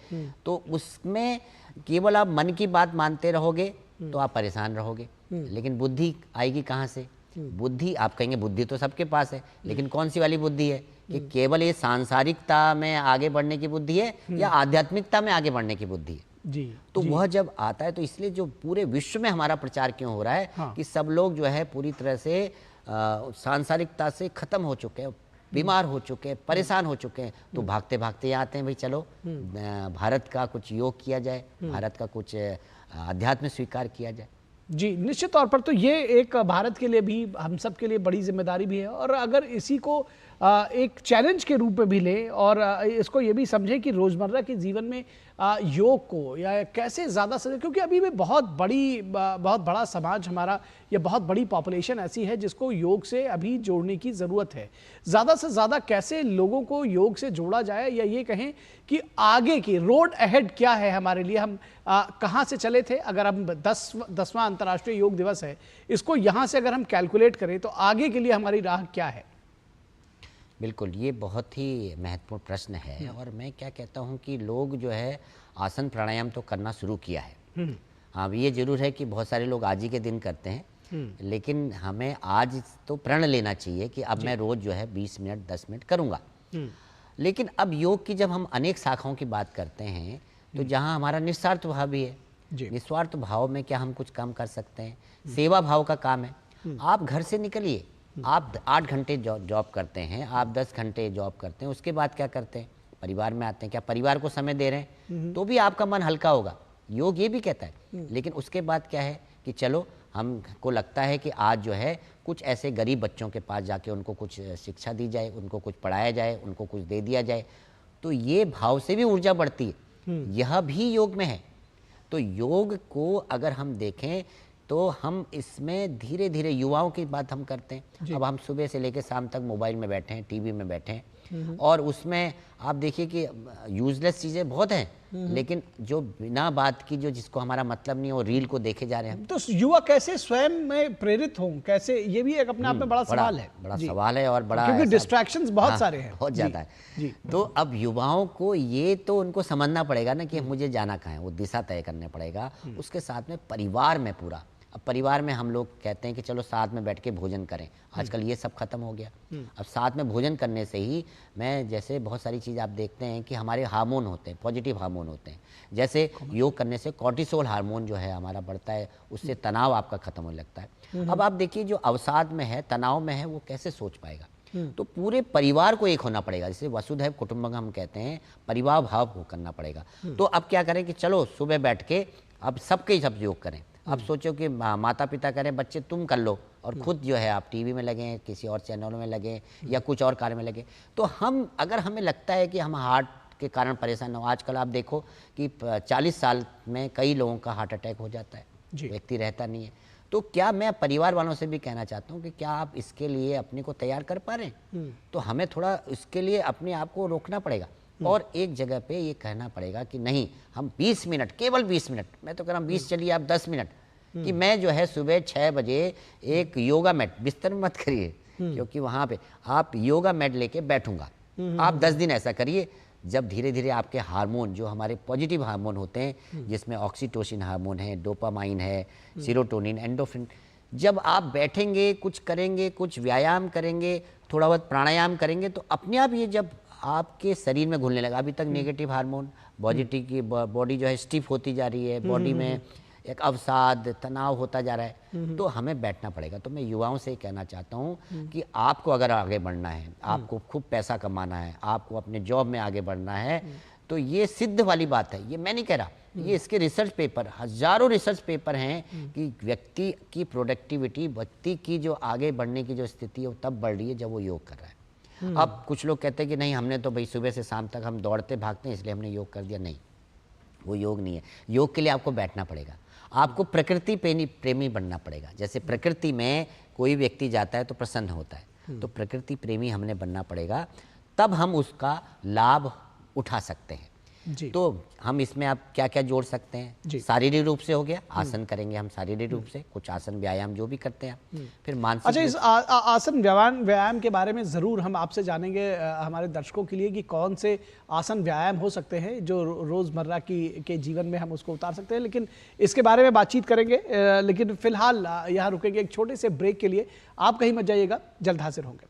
तो उसमें केवल आप मन की बात मानते रहोगे तो आप परेशान रहोगे, लेकिन बुद्धि आएगी कहाँ से? बुद्धि, आप कहेंगे बुद्धि तो सबके पास है, लेकिन कौन सी वाली बुद्धि है? कि केवल ये सांसारिकता में आगे बढ़ने की बुद्धि है या आध्यात्मिकता में आगे बढ़ने की बुद्धि है? जी। तो वह जब आता है, तो इसलिए जो पूरे विश्व में हमारा प्रचार क्यों हो रहा है कि सब लोग जो है पूरी तरह से सांसारिकता से खत्म हो चुके हैं, बीमार हो चुके हैं, परेशान हो चुके हैं, तो भागते भागते यहाँ आते हैं, भाई चलो भारत का कुछ योग किया जाए, भारत का कुछ अध्यात्म स्वीकार किया जाए। जी, निश्चित तौर पर तो ये एक भारत के लिए भी, हम सब के लिए बड़ी जिम्मेदारी भी है, और अगर इसी को एक चैलेंज के रूप में भी लें और इसको ये भी समझें कि रोज़मर्रा के जीवन में योग को या कैसे ज़्यादा से, क्योंकि अभी भी बहुत बड़ा समाज हमारा, या बहुत बड़ी पॉपुलेशन ऐसी है जिसको योग से अभी जोड़ने की ज़रूरत है। ज़्यादा से ज़्यादा कैसे लोगों को योग से जोड़ा जाए, या ये कहें कि आगे की रोड अहेड क्या है हमारे लिए, हम कहाँ से चले थे। अगर हम 10वां अंतर्राष्ट्रीय योग दिवस है, इसको यहाँ से अगर हम कैलकुलेट करें तो आगे के लिए हमारी राह क्या है? बिल्कुल, ये बहुत ही महत्वपूर्ण प्रश्न है, और मैं क्या कहता हूँ कि लोग जो है आसन प्राणायाम तो करना शुरू किया है। हाँ, ये जरूर है कि बहुत सारे लोग आज ही के दिन करते हैं, लेकिन हमें आज तो प्रण लेना चाहिए कि अब मैं रोज़ जो है 20 मिनट 10 मिनट करूँगा। लेकिन अब योग की जब हम अनेक शाखाओं की बात करते हैं, तो जहाँ हमारा निस्वार्थ भाव भी है, निस्वार्थ भाव में क्या हम कुछ काम कर सकते हैं? सेवा भाव का काम है। आप घर से निकलिए, आप 8 घंटे जॉब करते हैं, आप 10 घंटे जॉब करते हैं, उसके बाद क्या करते हैं? परिवार में आते हैं, क्या परिवार को समय दे रहे हैं? तो भी आपका मन हल्का होगा, योग ये भी कहता है। लेकिन उसके बाद क्या है कि चलो, हमको लगता है कि आज जो है कुछ ऐसे गरीब बच्चों के पास जाके उनको कुछ शिक्षा दी जाए, उनको कुछ पढ़ाया जाए, उनको कुछ दे दिया जाए। तो ये भाव से भी ऊर्जा बढ़ती है, यह भी योग में है। तो योग को अगर हम देखें तो हम इसमें धीरे धीरे, युवाओं की बात हम करते हैं, अब हम सुबह से लेकर शाम तक मोबाइल में बैठे हैं, टीवी में बैठे हैं, और उसमें आप देखिए कि यूजलेस चीज़ें बहुत हैं, लेकिन जो बिना बात की, जो जिसको हमारा मतलब नहीं है, वो रील को देखे जा रहे हैं। तो युवा कैसे स्वयं में प्रेरित हों, कैसे, ये भी एक अपने आप में बड़ा सवाल है। बड़ा सवाल है, और बड़ा, क्योंकि डिस्ट्रैक्शंस बहुत सारे हैं, बहुत ज़्यादा है। तो अब युवाओं को ये तो उनको समझना पड़ेगा ना कि मुझे जाना कहाँ है, वो दिशा तय करने पड़ेगा। उसके साथ में परिवार में पूरा, अब परिवार में हम लोग कहते हैं कि चलो साथ में बैठ के भोजन करें, आजकल ये सब खत्म हो गया। अब साथ में भोजन करने से ही, मैं जैसे बहुत सारी चीज़ आप देखते हैं कि हमारे हार्मोन होते हैं, पॉजिटिव हार्मोन होते हैं। जैसे योग करने से कॉर्टिसोल हार्मोन जो है हमारा बढ़ता है, उससे तनाव आपका खत्म होने लगता है। अब आप देखिए, जो अवसाद में है, तनाव में है, वो कैसे सोच पाएगा? तो पूरे परिवार को एक होना पड़ेगा, जिसे वसुधैव कुटुंबकम हम कहते हैं, परिवार भाव को करना पड़ेगा। तो अब क्या करें कि चलो सुबह बैठ के अब सबके सब योग करें। अब सोचो कि माता पिता करें, बच्चे तुम कर लो, और खुद जो है आप टीवी में लगे, किसी और चैनल में लगे, या कुछ और कार्य में लगे। तो हम, अगर हमें लगता है कि हम हार्ट के कारण परेशान हो, आजकल आप देखो कि 40 साल में कई लोगों का हार्ट अटैक हो जाता है, व्यक्ति रहता नहीं है। तो क्या मैं परिवार वालों से भी कहना चाहता हूँ कि क्या आप इसके लिए अपने को तैयार कर पा रहे हैं? तो हमें थोड़ा इसके लिए अपने आप को रोकना पड़ेगा, और एक जगह पे ये कहना पड़ेगा कि नहीं, हम 20 मिनट, केवल 20 मिनट, मैं तो कह रहा हूँ 20 चलिए आप 10 मिनट, कि मैं जो है सुबह 6 बजे एक योगा मैट, बिस्तर में मत करिए, क्योंकि वहाँ पे आप योगा मैट लेके बैठूंगा। आप 10 दिन ऐसा करिए, जब धीरे धीरे आपके हार्मोन, जो हमारे पॉजिटिव हार्मोन होते हैं, जिसमें ऑक्सीटोसिन हार्मोन है, डोपामाइन है, सीरोटोनिन, एंडोफ्रिन, जब आप बैठेंगे, कुछ करेंगे, कुछ व्यायाम करेंगे, थोड़ा बहुत प्राणायाम करेंगे, तो अपने आप ये जब आपके शरीर में घुलने लगा, अभी तक नेगेटिव हार्मोन, बॉडी जो है स्टिफ होती जा रही है, बॉडी में एक अवसाद, तनाव होता जा रहा है, तो हमें बैठना पड़ेगा। तो मैं युवाओं से कहना चाहता हूँ कि आपको अगर आगे बढ़ना है, आपको खूब पैसा कमाना है, आपको अपने जॉब में आगे बढ़ना है, तो ये सिद्ध वाली बात है, ये मैं नहीं कह रहा, ये इसके रिसर्च पेपर, हजारों रिसर्च पेपर हैं कि व्यक्ति की प्रोडक्टिविटी, व्यक्ति की जो आगे बढ़ने की जो स्थिति है वो तब बढ़ रही है जब वो योग कर रहा है। अब कुछ लोग कहते हैं कि नहीं, हमने तो भाई सुबह से शाम तक हम दौड़ते भागते हैं इसलिए हमने योग कर दिया। नहीं, वो योग नहीं है। योग के लिए आपको बैठना पड़ेगा, आपको प्रकृति प्रेमी बनना पड़ेगा। जैसे प्रकृति में कोई व्यक्ति जाता है तो प्रसन्न होता है, तो प्रकृति प्रेमी हमने बनना पड़ेगा, तब हम उसका लाभ उठा सकते हैं। जी। तो हम इसमें आप क्या क्या जोड़ सकते हैं? शारीरिक रूप से हो गया, आसन करेंगे हम शारीरिक रूप से, कुछ आसन व्यायाम जो भी करते हैं। फिर मानसिक, अच्छा, इस आसन व्यायाम के बारे में ज़रूर हम आपसे जानेंगे हमारे दर्शकों के लिए कि कौन से आसन व्यायाम हो सकते हैं जो रोज़मर्रा के जीवन में हम उसको उतार सकते हैं, लेकिन इसके बारे में बातचीत करेंगे। लेकिन फिलहाल यहाँ रुकेंगे एक छोटे से ब्रेक के लिए। आप कहीं मत जाइएगा, जल्द हाजिर होंगे।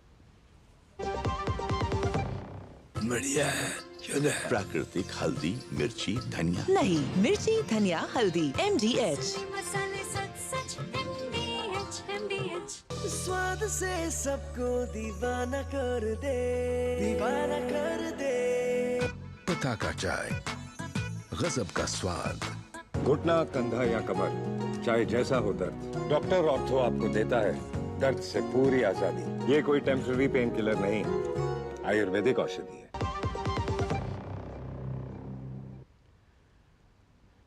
बढ़िया है, प्राकृतिक हल्दी, मिर्ची, धनिया। नहीं, मिर्ची, धनिया, हल्दी, MDH। स्वाद से सबको दीवाना कर दे, दीवाना कर दे। पता का चाय, गजब का स्वाद। घुटना, कंधा या कमर, चाहे जैसा हो दर्द, डॉक्टर ऑर्थो आपको देता है दर्द से पूरी आजादी। ये कोई टेम्पररी पेन किलर नहीं, आयुर्वेदिक औषधि है।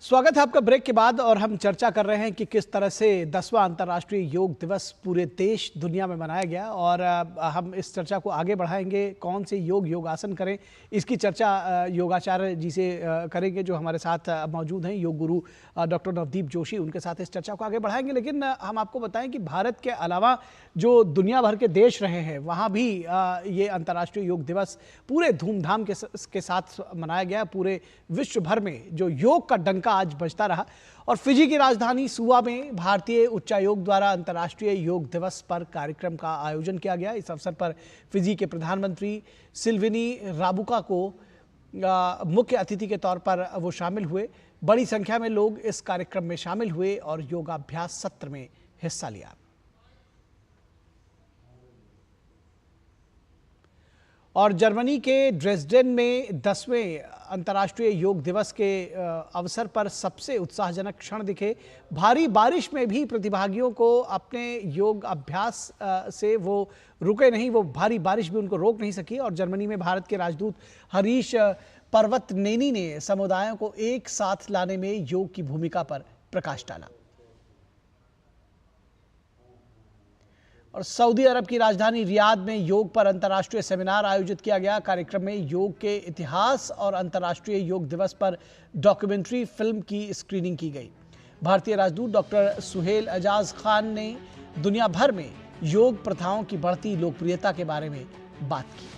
स्वागत है आपका ब्रेक के बाद, और हम चर्चा कर रहे हैं कि किस तरह से 10वां अंतर्राष्ट्रीय योग दिवस पूरे देश दुनिया में मनाया गया, और हम इस चर्चा को आगे बढ़ाएंगे। कौन से योगासन करें, इसकी चर्चा योगाचार्य जी से करेंगे जो हमारे साथ मौजूद हैं, योग गुरु डॉक्टर नवदीप जोशी। उनके साथ इस चर्चा को आगे बढ़ाएंगे। लेकिन हम आपको बताएं कि भारत के अलावा जो दुनिया भर के देश रहे हैं, वहाँ भी ये अंतर्राष्ट्रीय योग दिवस पूरे धूमधाम के साथ मनाया गया। पूरे विश्व भर में जो योग का डंका आज बजता रहा। और फिजी की राजधानी सुआ में भारतीय उच्चायोग द्वारा अंतर्राष्ट्रीय योग दिवस पर कार्यक्रम का आयोजन किया गया। इस अवसर पर फिजी के प्रधानमंत्री सिल्विनी राबुका को मुख्य अतिथि के तौर पर वो शामिल हुए। बड़ी संख्या में लोग इस कार्यक्रम में शामिल हुए और योगाभ्यास सत्र में हिस्सा लिया। और जर्मनी के ड्रेसडेन में 10वें अंतर्राष्ट्रीय योग दिवस के अवसर पर सबसे उत्साहजनक क्षण दिखे। भारी बारिश में भी प्रतिभागियों को अपने योग अभ्यास से वो रुके नहीं, वो भारी बारिश भी उनको रोक नहीं सकी। और जर्मनी में भारत के राजदूत हरीश पर्वतनेनी ने समुदायों को एक साथ लाने में योग की भूमिका पर प्रकाश डाला। और सऊदी अरब की राजधानी रियाद में योग पर अंतर्राष्ट्रीय सेमिनार आयोजित किया गया। कार्यक्रम में योग के इतिहास और अंतर्राष्ट्रीय योग दिवस पर डॉक्यूमेंट्री फिल्म की स्क्रीनिंग की गई। भारतीय राजदूत डॉक्टर सुहेल एजाज खान ने दुनिया भर में योग प्रथाओं की बढ़ती लोकप्रियता के बारे में बात की।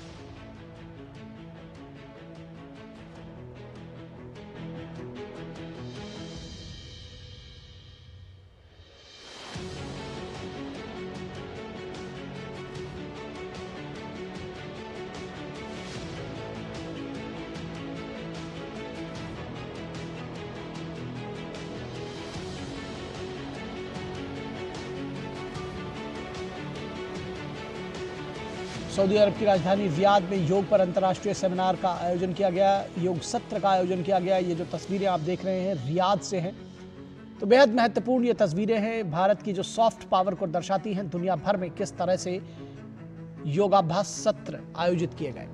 सऊदी अरब की राजधानी रियाद में योग पर अंतर्राष्ट्रीय सेमिनार का आयोजन किया गया, योग सत्र का आयोजन किया गया। ये जो तस्वीरें आप देख रहे हैं रियाद से हैं, तो बेहद महत्वपूर्ण ये तस्वीरें हैं। भारत की जो सॉफ्ट पावर को दर्शाती हैं। दुनिया भर में किस तरह से योगाभ्यास सत्र आयोजित किए गए।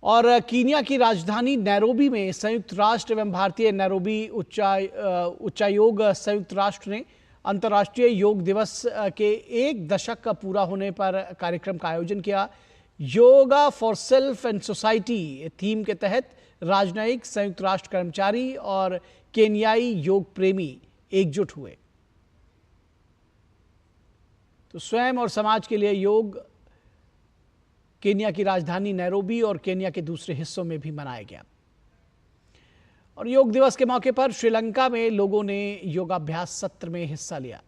और कीनिया की राजधानी नैरोबी में संयुक्त राष्ट्र एवं भारतीय नैरोबी उच्चायोग संयुक्त राष्ट्र ने अंतर्राष्ट्रीय योग दिवस के 1 दशक का पूरा होने पर कार्यक्रम का आयोजन किया। Yoga for self and society theme के तहत राजनयिक, संयुक्त राष्ट्र कर्मचारी और केन्याई योग प्रेमी एकजुट हुए। तो स्वयं और समाज के लिए योग केन्या की राजधानी नैरोबी और केन्या के दूसरे हिस्सों में भी मनाया गया। और योग दिवस के मौके पर श्रीलंका में लोगों ने योगाभ्यास सत्र में हिस्सा लिया।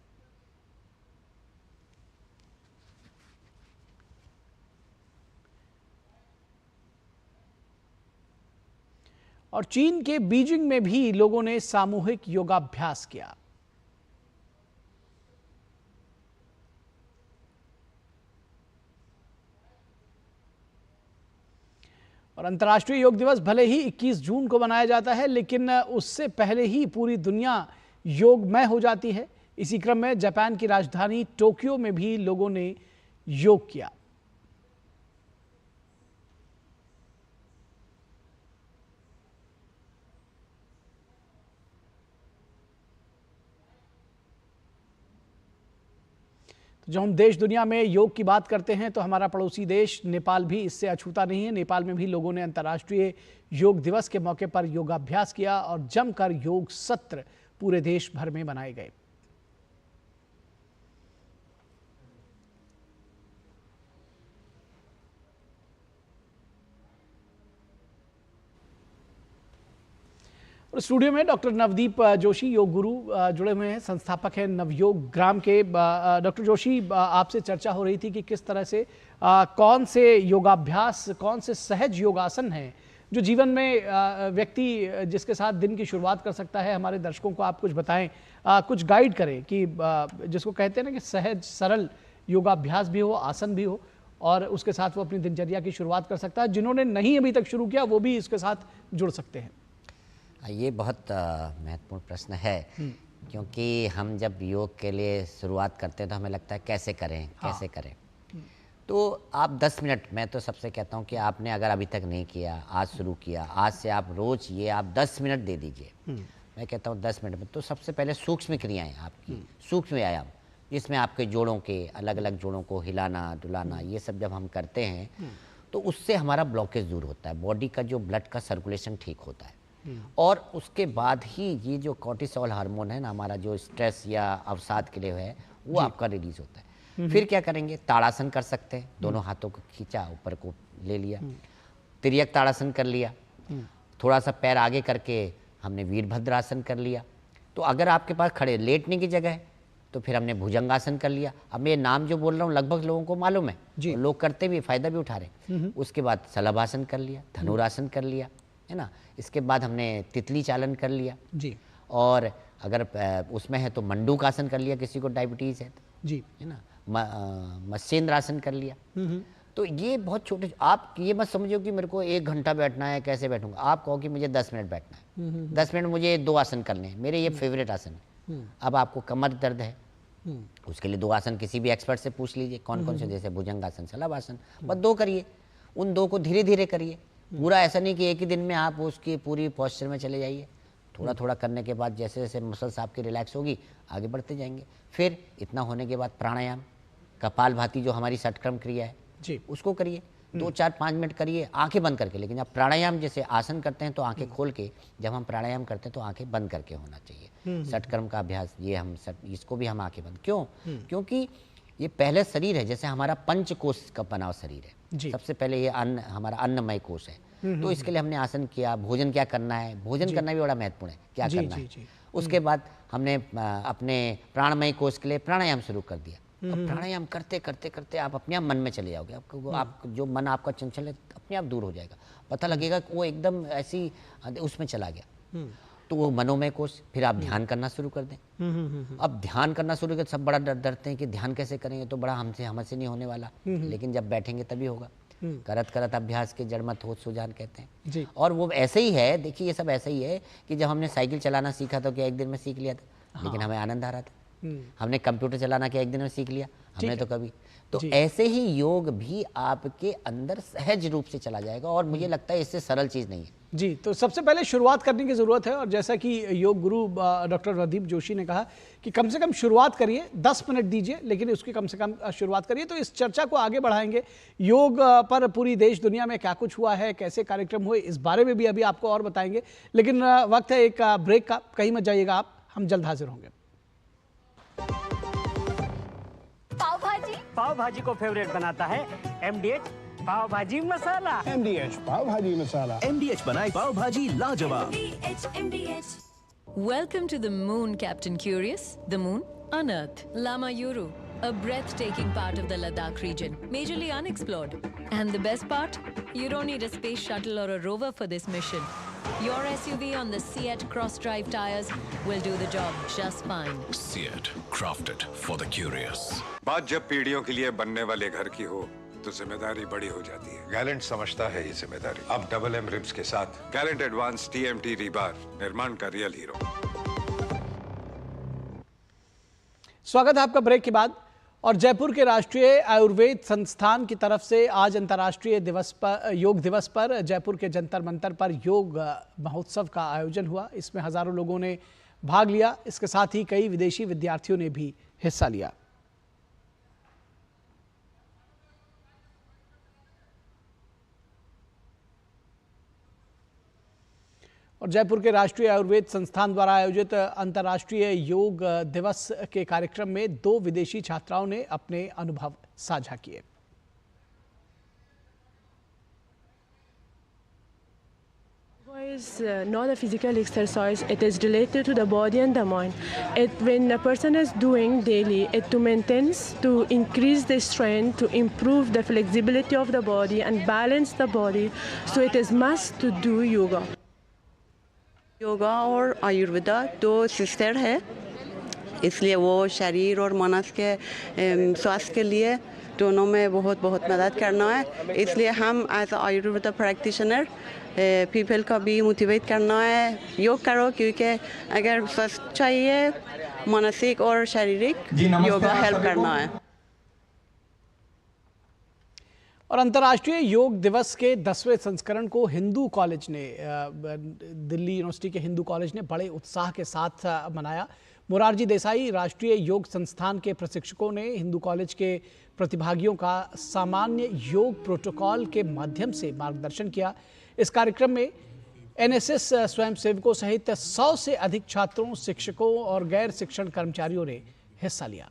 और चीन के बीजिंग में भी लोगों ने सामूहिक योगाभ्यास किया। और अंतर्राष्ट्रीय योग दिवस भले ही 21 जून को मनाया जाता है, लेकिन उससे पहले ही पूरी दुनिया योगमय हो जाती है। इसी क्रम में जापान की राजधानी टोक्यो में भी लोगों ने योग किया। तो जब हम देश दुनिया में योग की बात करते हैं तो हमारा पड़ोसी देश नेपाल भी इससे अछूता नहीं है। नेपाल में भी लोगों ने अंतर्राष्ट्रीय योग दिवस के मौके पर योगाभ्यास किया और जमकर योग सत्र पूरे देश भर में मनाए गए। और स्टूडियो में डॉक्टर नवदीप जोशी, योग गुरु, जुड़े हुए हैं, संस्थापक हैं नवयोग ग्राम के। डॉक्टर जोशी, आपसे चर्चा हो रही थी कि किस तरह से कौन से योगाभ्यास, कौन से सहज योगासन हैं जो जीवन में व्यक्ति जिसके साथ दिन की शुरुआत कर सकता है। हमारे दर्शकों को आप कुछ बताएं, कुछ गाइड करें कि जिसको कहते हैं ना कि सहज सरल योगाभ्यास भी हो, आसन भी हो, और उसके साथ वो अपनी दिनचर्या की शुरुआत कर सकता है। जिन्होंने नहीं अभी तक शुरू किया वो भी इसके साथ जुड़ सकते हैं। ये बहुत महत्वपूर्ण प्रश्न है, क्योंकि हम जब योग के लिए शुरुआत करते हैं तो हमें लगता है कैसे करें, कैसे करें। तो आप 10 मिनट, मैं तो सबसे कहता हूँ कि आपने अगर अभी तक नहीं किया, आज शुरू किया, आज से आप रोज ये आप 10 मिनट दे दीजिए। मैं कहता हूँ 10 मिनट में तो सबसे पहले सूक्ष्म क्रियाएं आपकी, सूक्ष्म व्यायाम, जिसमें आपके जोड़ों के अलग अलग जोड़ों को हिलाना डुलाना, ये सब जब हम करते हैं तो उससे हमारा ब्लॉकेज दूर होता है, बॉडी का जो ब्लड का सर्कुलेशन ठीक होता है। और उसके बाद ही ये जो कोर्टिसोल हार्मोन है ना, हमारा जो स्ट्रेस या अवसाद के लिए है, वो आपका रिलीज होता है। फिर क्या करेंगे, ताड़ासन कर सकते हैं, दोनों हाथों को खींचा, ऊपर को ले लिया, तिर्यक ताड़ासन कर लिया, थोड़ा सा पैर आगे करके हमने वीरभद्रासन कर लिया। तो अगर आपके पास खड़े लेटने की जगह है तो फिर हमने भुजंगासन कर लिया। अब मैं नाम जो बोल रहा हूँ लगभग लोगों को मालूम है, तो लोग करते भी, फायदा भी उठा रहे। उसके बाद शलभासन कर लिया, धनुरासन कर लिया, है ना। इसके बाद हमने तितली चालन कर लिया जी। और अगर उसमें है तो मंडूकासन कर लिया, किसी को डायबिटीज है तो जी, है ना। मत्स्येंद्रासन कर लिया। तो ये बहुत छोटे, आप ये मत समझो कि मेरे को 1 घंटा बैठना है, कैसे बैठूंगा। आप कहो कि मुझे 10 मिनट बैठना है, 10 मिनट मुझे 2 आसन करने हैं, मेरे ये फेवरेट आसन है। अब आपको कमर दर्द है, उसके लिए 2 आसन किसी भी एक्सपर्ट से पूछ लीजिए कौन कौन से, जैसे भुजंगासन, शलभासन, बस 2 करिए। उन 2 को धीरे धीरे करिए, पूरा ऐसा नहीं कि एक ही दिन में आप उसकी पूरी पोस्चर में चले जाइए। थोड़ा थोड़ा करने के बाद जैसे जैसे मसल्स आपकी रिलैक्स होगी आगे बढ़ते जाएंगे। फिर इतना होने के बाद प्राणायाम, कपालभाति जो हमारी षटक्रम क्रिया है जी, उसको करिए, 2-4-5 मिनट करिए आंखें बंद करके। लेकिन जब प्राणायाम जैसे आसन करते हैं तो आंखें खोल के, जब हम प्राणायाम करते हैं तो आंखें बंद करके होना चाहिए। षटक्रम का अभ्यास ये हम इसको भी हम आंखें बंद, क्यों? क्योंकि ये पहले शरीर है, जैसे हमारा पंचकोश का बना हुआ शरीर है। सबसे पहले ये अन्न, हमारा अन्नमय कोश है। तो इसके लिए हमने आसन किया। भोजन क्या करना है, भोजन करना भी बड़ा महत्वपूर्ण है, क्या करना है। उसके बाद हमने अपने प्राणमय कोश के लिए प्राणायाम शुरू कर दिया। अब प्राणायाम करते करते करते आप अपने आप मन में चले जाओगे। आप जो मन आपका चंचल है अपने आप दूर हो जाएगा, पता लगेगा कि वो एकदम ऐसी उसमें चला गया। तो वो मनोमय कोश, फिर आप ध्यान करना शुरू कर दें। अब ध्यान करना शुरू कर, सब बड़ा डरते हैं कि ध्यान कैसे करेंगे, तो बड़ा हमसे नहीं होने वाला। लेकिन जब बैठेंगे तभी होगा। करत करत अभ्यास के जड़ मत होत सुजान कहते हैं जी। और वो ऐसे ही है, देखिए ये सब ऐसा ही है कि जब हमने साइकिल चलाना सीखा तो क्या 1 दिन में सीख लिया था, लेकिन हमें आनंद आ रहा था। हमने कंप्यूटर चलाना क्या 1 दिन में सीख लिया, हमने तो कभी। तो ऐसे ही योग भी आपके अंदर सहज रूप से चला जाएगा, और मुझे लगता है इससे सरल चीज नहीं है जी। तो सबसे पहले शुरुआत करने की जरूरत है, और जैसा कि योग गुरु डॉक्टर नवदीप जोशी ने कहा कि कम से कम शुरुआत करिए, 10 मिनट दीजिए, लेकिन उसकी कम से कम शुरुआत करिए। तो इस चर्चा को आगे बढ़ाएंगे। योग पर पूरी देश दुनिया में क्या कुछ हुआ है, कैसे कार्यक्रम हुए, इस बारे में भी अभी आपको और बताएंगे। लेकिन वक्त है एक ब्रेक का, कहीं मत जाइएगा आप, हम जल्द हाजिर होंगे। पाव भाजी को फेवरेट बनाता है MDH पाव भाजी मसाला। MDH पाव भाजी मसाला। MDH बनाए पाव भाजी लाजवाब। MDH. Welcome to the moon, Captain Curious. The moon, unearthed. Lama Yuru, a breathtaking part of the Ladakh region, majorly unexplored. And the best part? You don't need a space shuttle or a rover for this mission. Your SUV on the Seat Cross-Drive tires will do the job just fine. Seat, crafted for the curious. बात जब पीढ़ियों के लिए बनने वाले घर की हो तो जिम्मेदारी बड़ी हो जाती है। गैलेंट समझता है ये जिम्मेदारी। अब डबल एम रिब्स के साथ गैलेंट एडवांस TMT रीबार, निर्माण का रियल हीरो। स्वागत है आपका ब्रेक के बाद। और जयपुर के राष्ट्रीय आयुर्वेद संस्थान की तरफ से आज अंतर्राष्ट्रीय योग दिवस पर जयपुर के जंतर मंतर पर योग महोत्सव का आयोजन हुआ। इसमें हजारों लोगों ने भाग लिया। इसके साथ ही कई विदेशी विद्यार्थियों ने भी हिस्सा लिया। और जयपुर के राष्ट्रीय आयुर्वेद संस्थान द्वारा आयोजित अंतर्राष्ट्रीय योग दिवस के कार्यक्रम में 2 विदेशी छात्राओं ने अपने अनुभव साझा किए। Yoga is not a physical exercise. It is related to the body and the mind. When a person is doing daily, it maintains to increase the strength, to improve the flexibility of the body and balance the body. So it is must to do yoga. Yoga और Ayurveda 2 sister है, इसलिए वो शरीर और मन के स्वास्थ्य के लिए दोनों में बहुत मदद करना है। इसलिए हम एज आयुर्वेदा प्रैक्टिशनर पीपल को भी मोटिवेट करना है, योग करो, क्योंकि अगर स्वास्थ्य चाहिए मानसिक और शारीरिक योगा हेल्प करना है। और अंतर्राष्ट्रीय योग दिवस के 10वें संस्करण को हिंदू कॉलेज ने, दिल्ली यूनिवर्सिटी के हिंदू कॉलेज ने बड़े उत्साह के साथ मनाया। मोरारजी देसाई राष्ट्रीय योग संस्थान के प्रशिक्षकों ने हिंदू कॉलेज के प्रतिभागियों का सामान्य योग प्रोटोकॉल के माध्यम से मार्गदर्शन किया। इस कार्यक्रम में NSS स्वयंसेवकों सहित 100 से अधिक छात्रों, शिक्षकों और गैर शिक्षण कर्मचारियों ने हिस्सा लिया।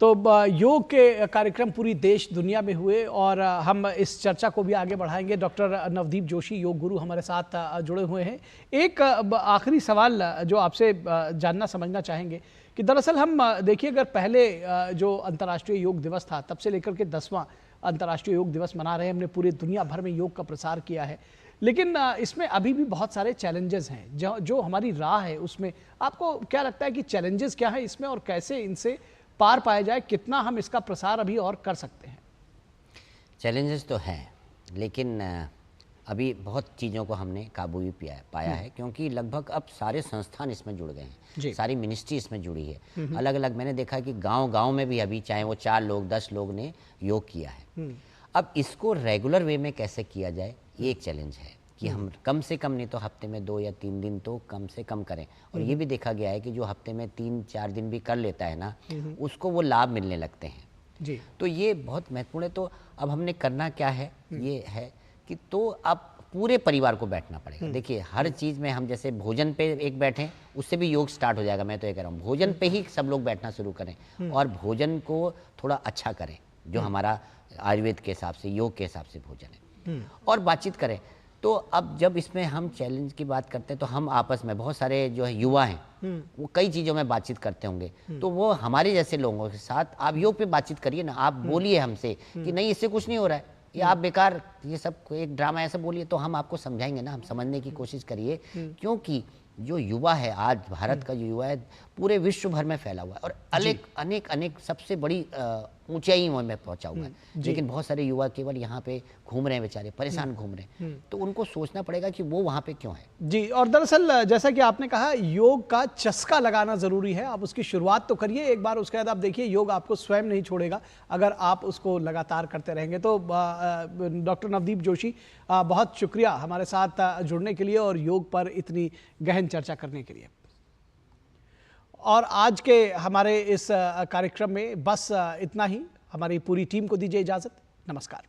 तो योग के कार्यक्रम पूरी देश दुनिया में हुए और हम इस चर्चा को भी आगे बढ़ाएंगे। डॉक्टर नवदीप जोशी योग गुरु हमारे साथ जुड़े हुए हैं। एक आखिरी सवाल जो आपसे जानना समझना चाहेंगे कि दरअसल हम देखिए, अगर पहले जो अंतर्राष्ट्रीय योग दिवस था तब से लेकर के 10वां अंतर्राष्ट्रीय योग दिवस मना रहे हैं, हमने पूरे दुनिया भर में योग का प्रसार किया है, लेकिन इसमें अभी भी बहुत सारे चैलेंजेस हैं। जो हमारी राह है उसमें आपको क्या लगता है कि चैलेंजेस क्या है इसमें और कैसे इनसे पार पाया जाए? कितना हम इसका प्रसार अभी और कर सकते हैं? चैलेंजेस तो हैं, लेकिन अभी बहुत चीज़ों को हमने काबू भी पाया है, क्योंकि लगभग अब सारे संस्थान इसमें जुड़ गए हैं, सारी मिनिस्ट्री इसमें जुड़ी है। अलग अलग मैंने देखा कि गांव में भी अभी चाहे वो 4 लोग 10 लोग ने योग किया है। अब इसको रेगुलर वे में कैसे किया जाए, ये एक चैलेंज है कि हम कम से कम नहीं तो हफ्ते में 2 या 3 दिन तो कम से कम करें। और ये भी देखा गया है कि जो हफ्ते में 3-4 दिन भी कर लेता है ना, उसको वो लाभ मिलने लगते हैं जी। तो ये बहुत महत्वपूर्ण है। तो अब हमने करना क्या है, ये है कि तो अब पूरे परिवार को बैठना पड़ेगा। देखिए, हर चीज़ में हम जैसे भोजन पे एक बैठें, उससे भी योग स्टार्ट हो जाएगा। मैं तो ये कह रहा हूँ, भोजन पे ही सब लोग बैठना शुरू करें और भोजन को थोड़ा अच्छा करें, जो हमारा आयुर्वेद के हिसाब से, योग के हिसाब से भोजन है, और बातचीत करें। तो अब जब इसमें हम चैलेंज की बात करते हैं तो हम आपस में बहुत सारे जो है युवा हैं वो कई चीज़ों में बातचीत करते होंगे, तो वो हमारे जैसे लोगों के साथ आप योग पे बातचीत करिए ना। आप बोलिए हमसे कि नहीं, इससे कुछ नहीं हो रहा है, ये आप बेकार, ये सब एक ड्रामा ऐसा बोलिए, तो हम आपको समझाएंगे ना। हम समझने की कोशिश करिए, क्योंकि जो युवा है आज, भारत का जो युवा है पूरे विश्व भर में फैला हुआ है और अनेक सबसे बड़ी ऊंचाई में पहुंचा हुआ है, लेकिन बहुत सारे युवा केवल यहाँ पे घूम रहे हैं, बेचारे परेशान घूम रहे हैं। तो उनको सोचना पड़ेगा कि वो वहाँ पे क्यों है जी। और दरअसल जैसा कि आपने कहा, योग का चस्का लगाना ज़रूरी है। आप उसकी शुरुआत तो करिए एक बार, उसके बाद आप देखिए योग आपको स्वयं नहीं छोड़ेगा अगर आप उसको लगातार करते रहेंगे। तो डॉक्टर नवदीप जोशी, बहुत शुक्रिया हमारे साथ जुड़ने के लिए और योग पर इतनी गहन चर्चा करने के लिए। और आज के हमारे इस कार्यक्रम में बस इतना ही। हमारी पूरी टीम को दीजिए इजाज़त। नमस्कार।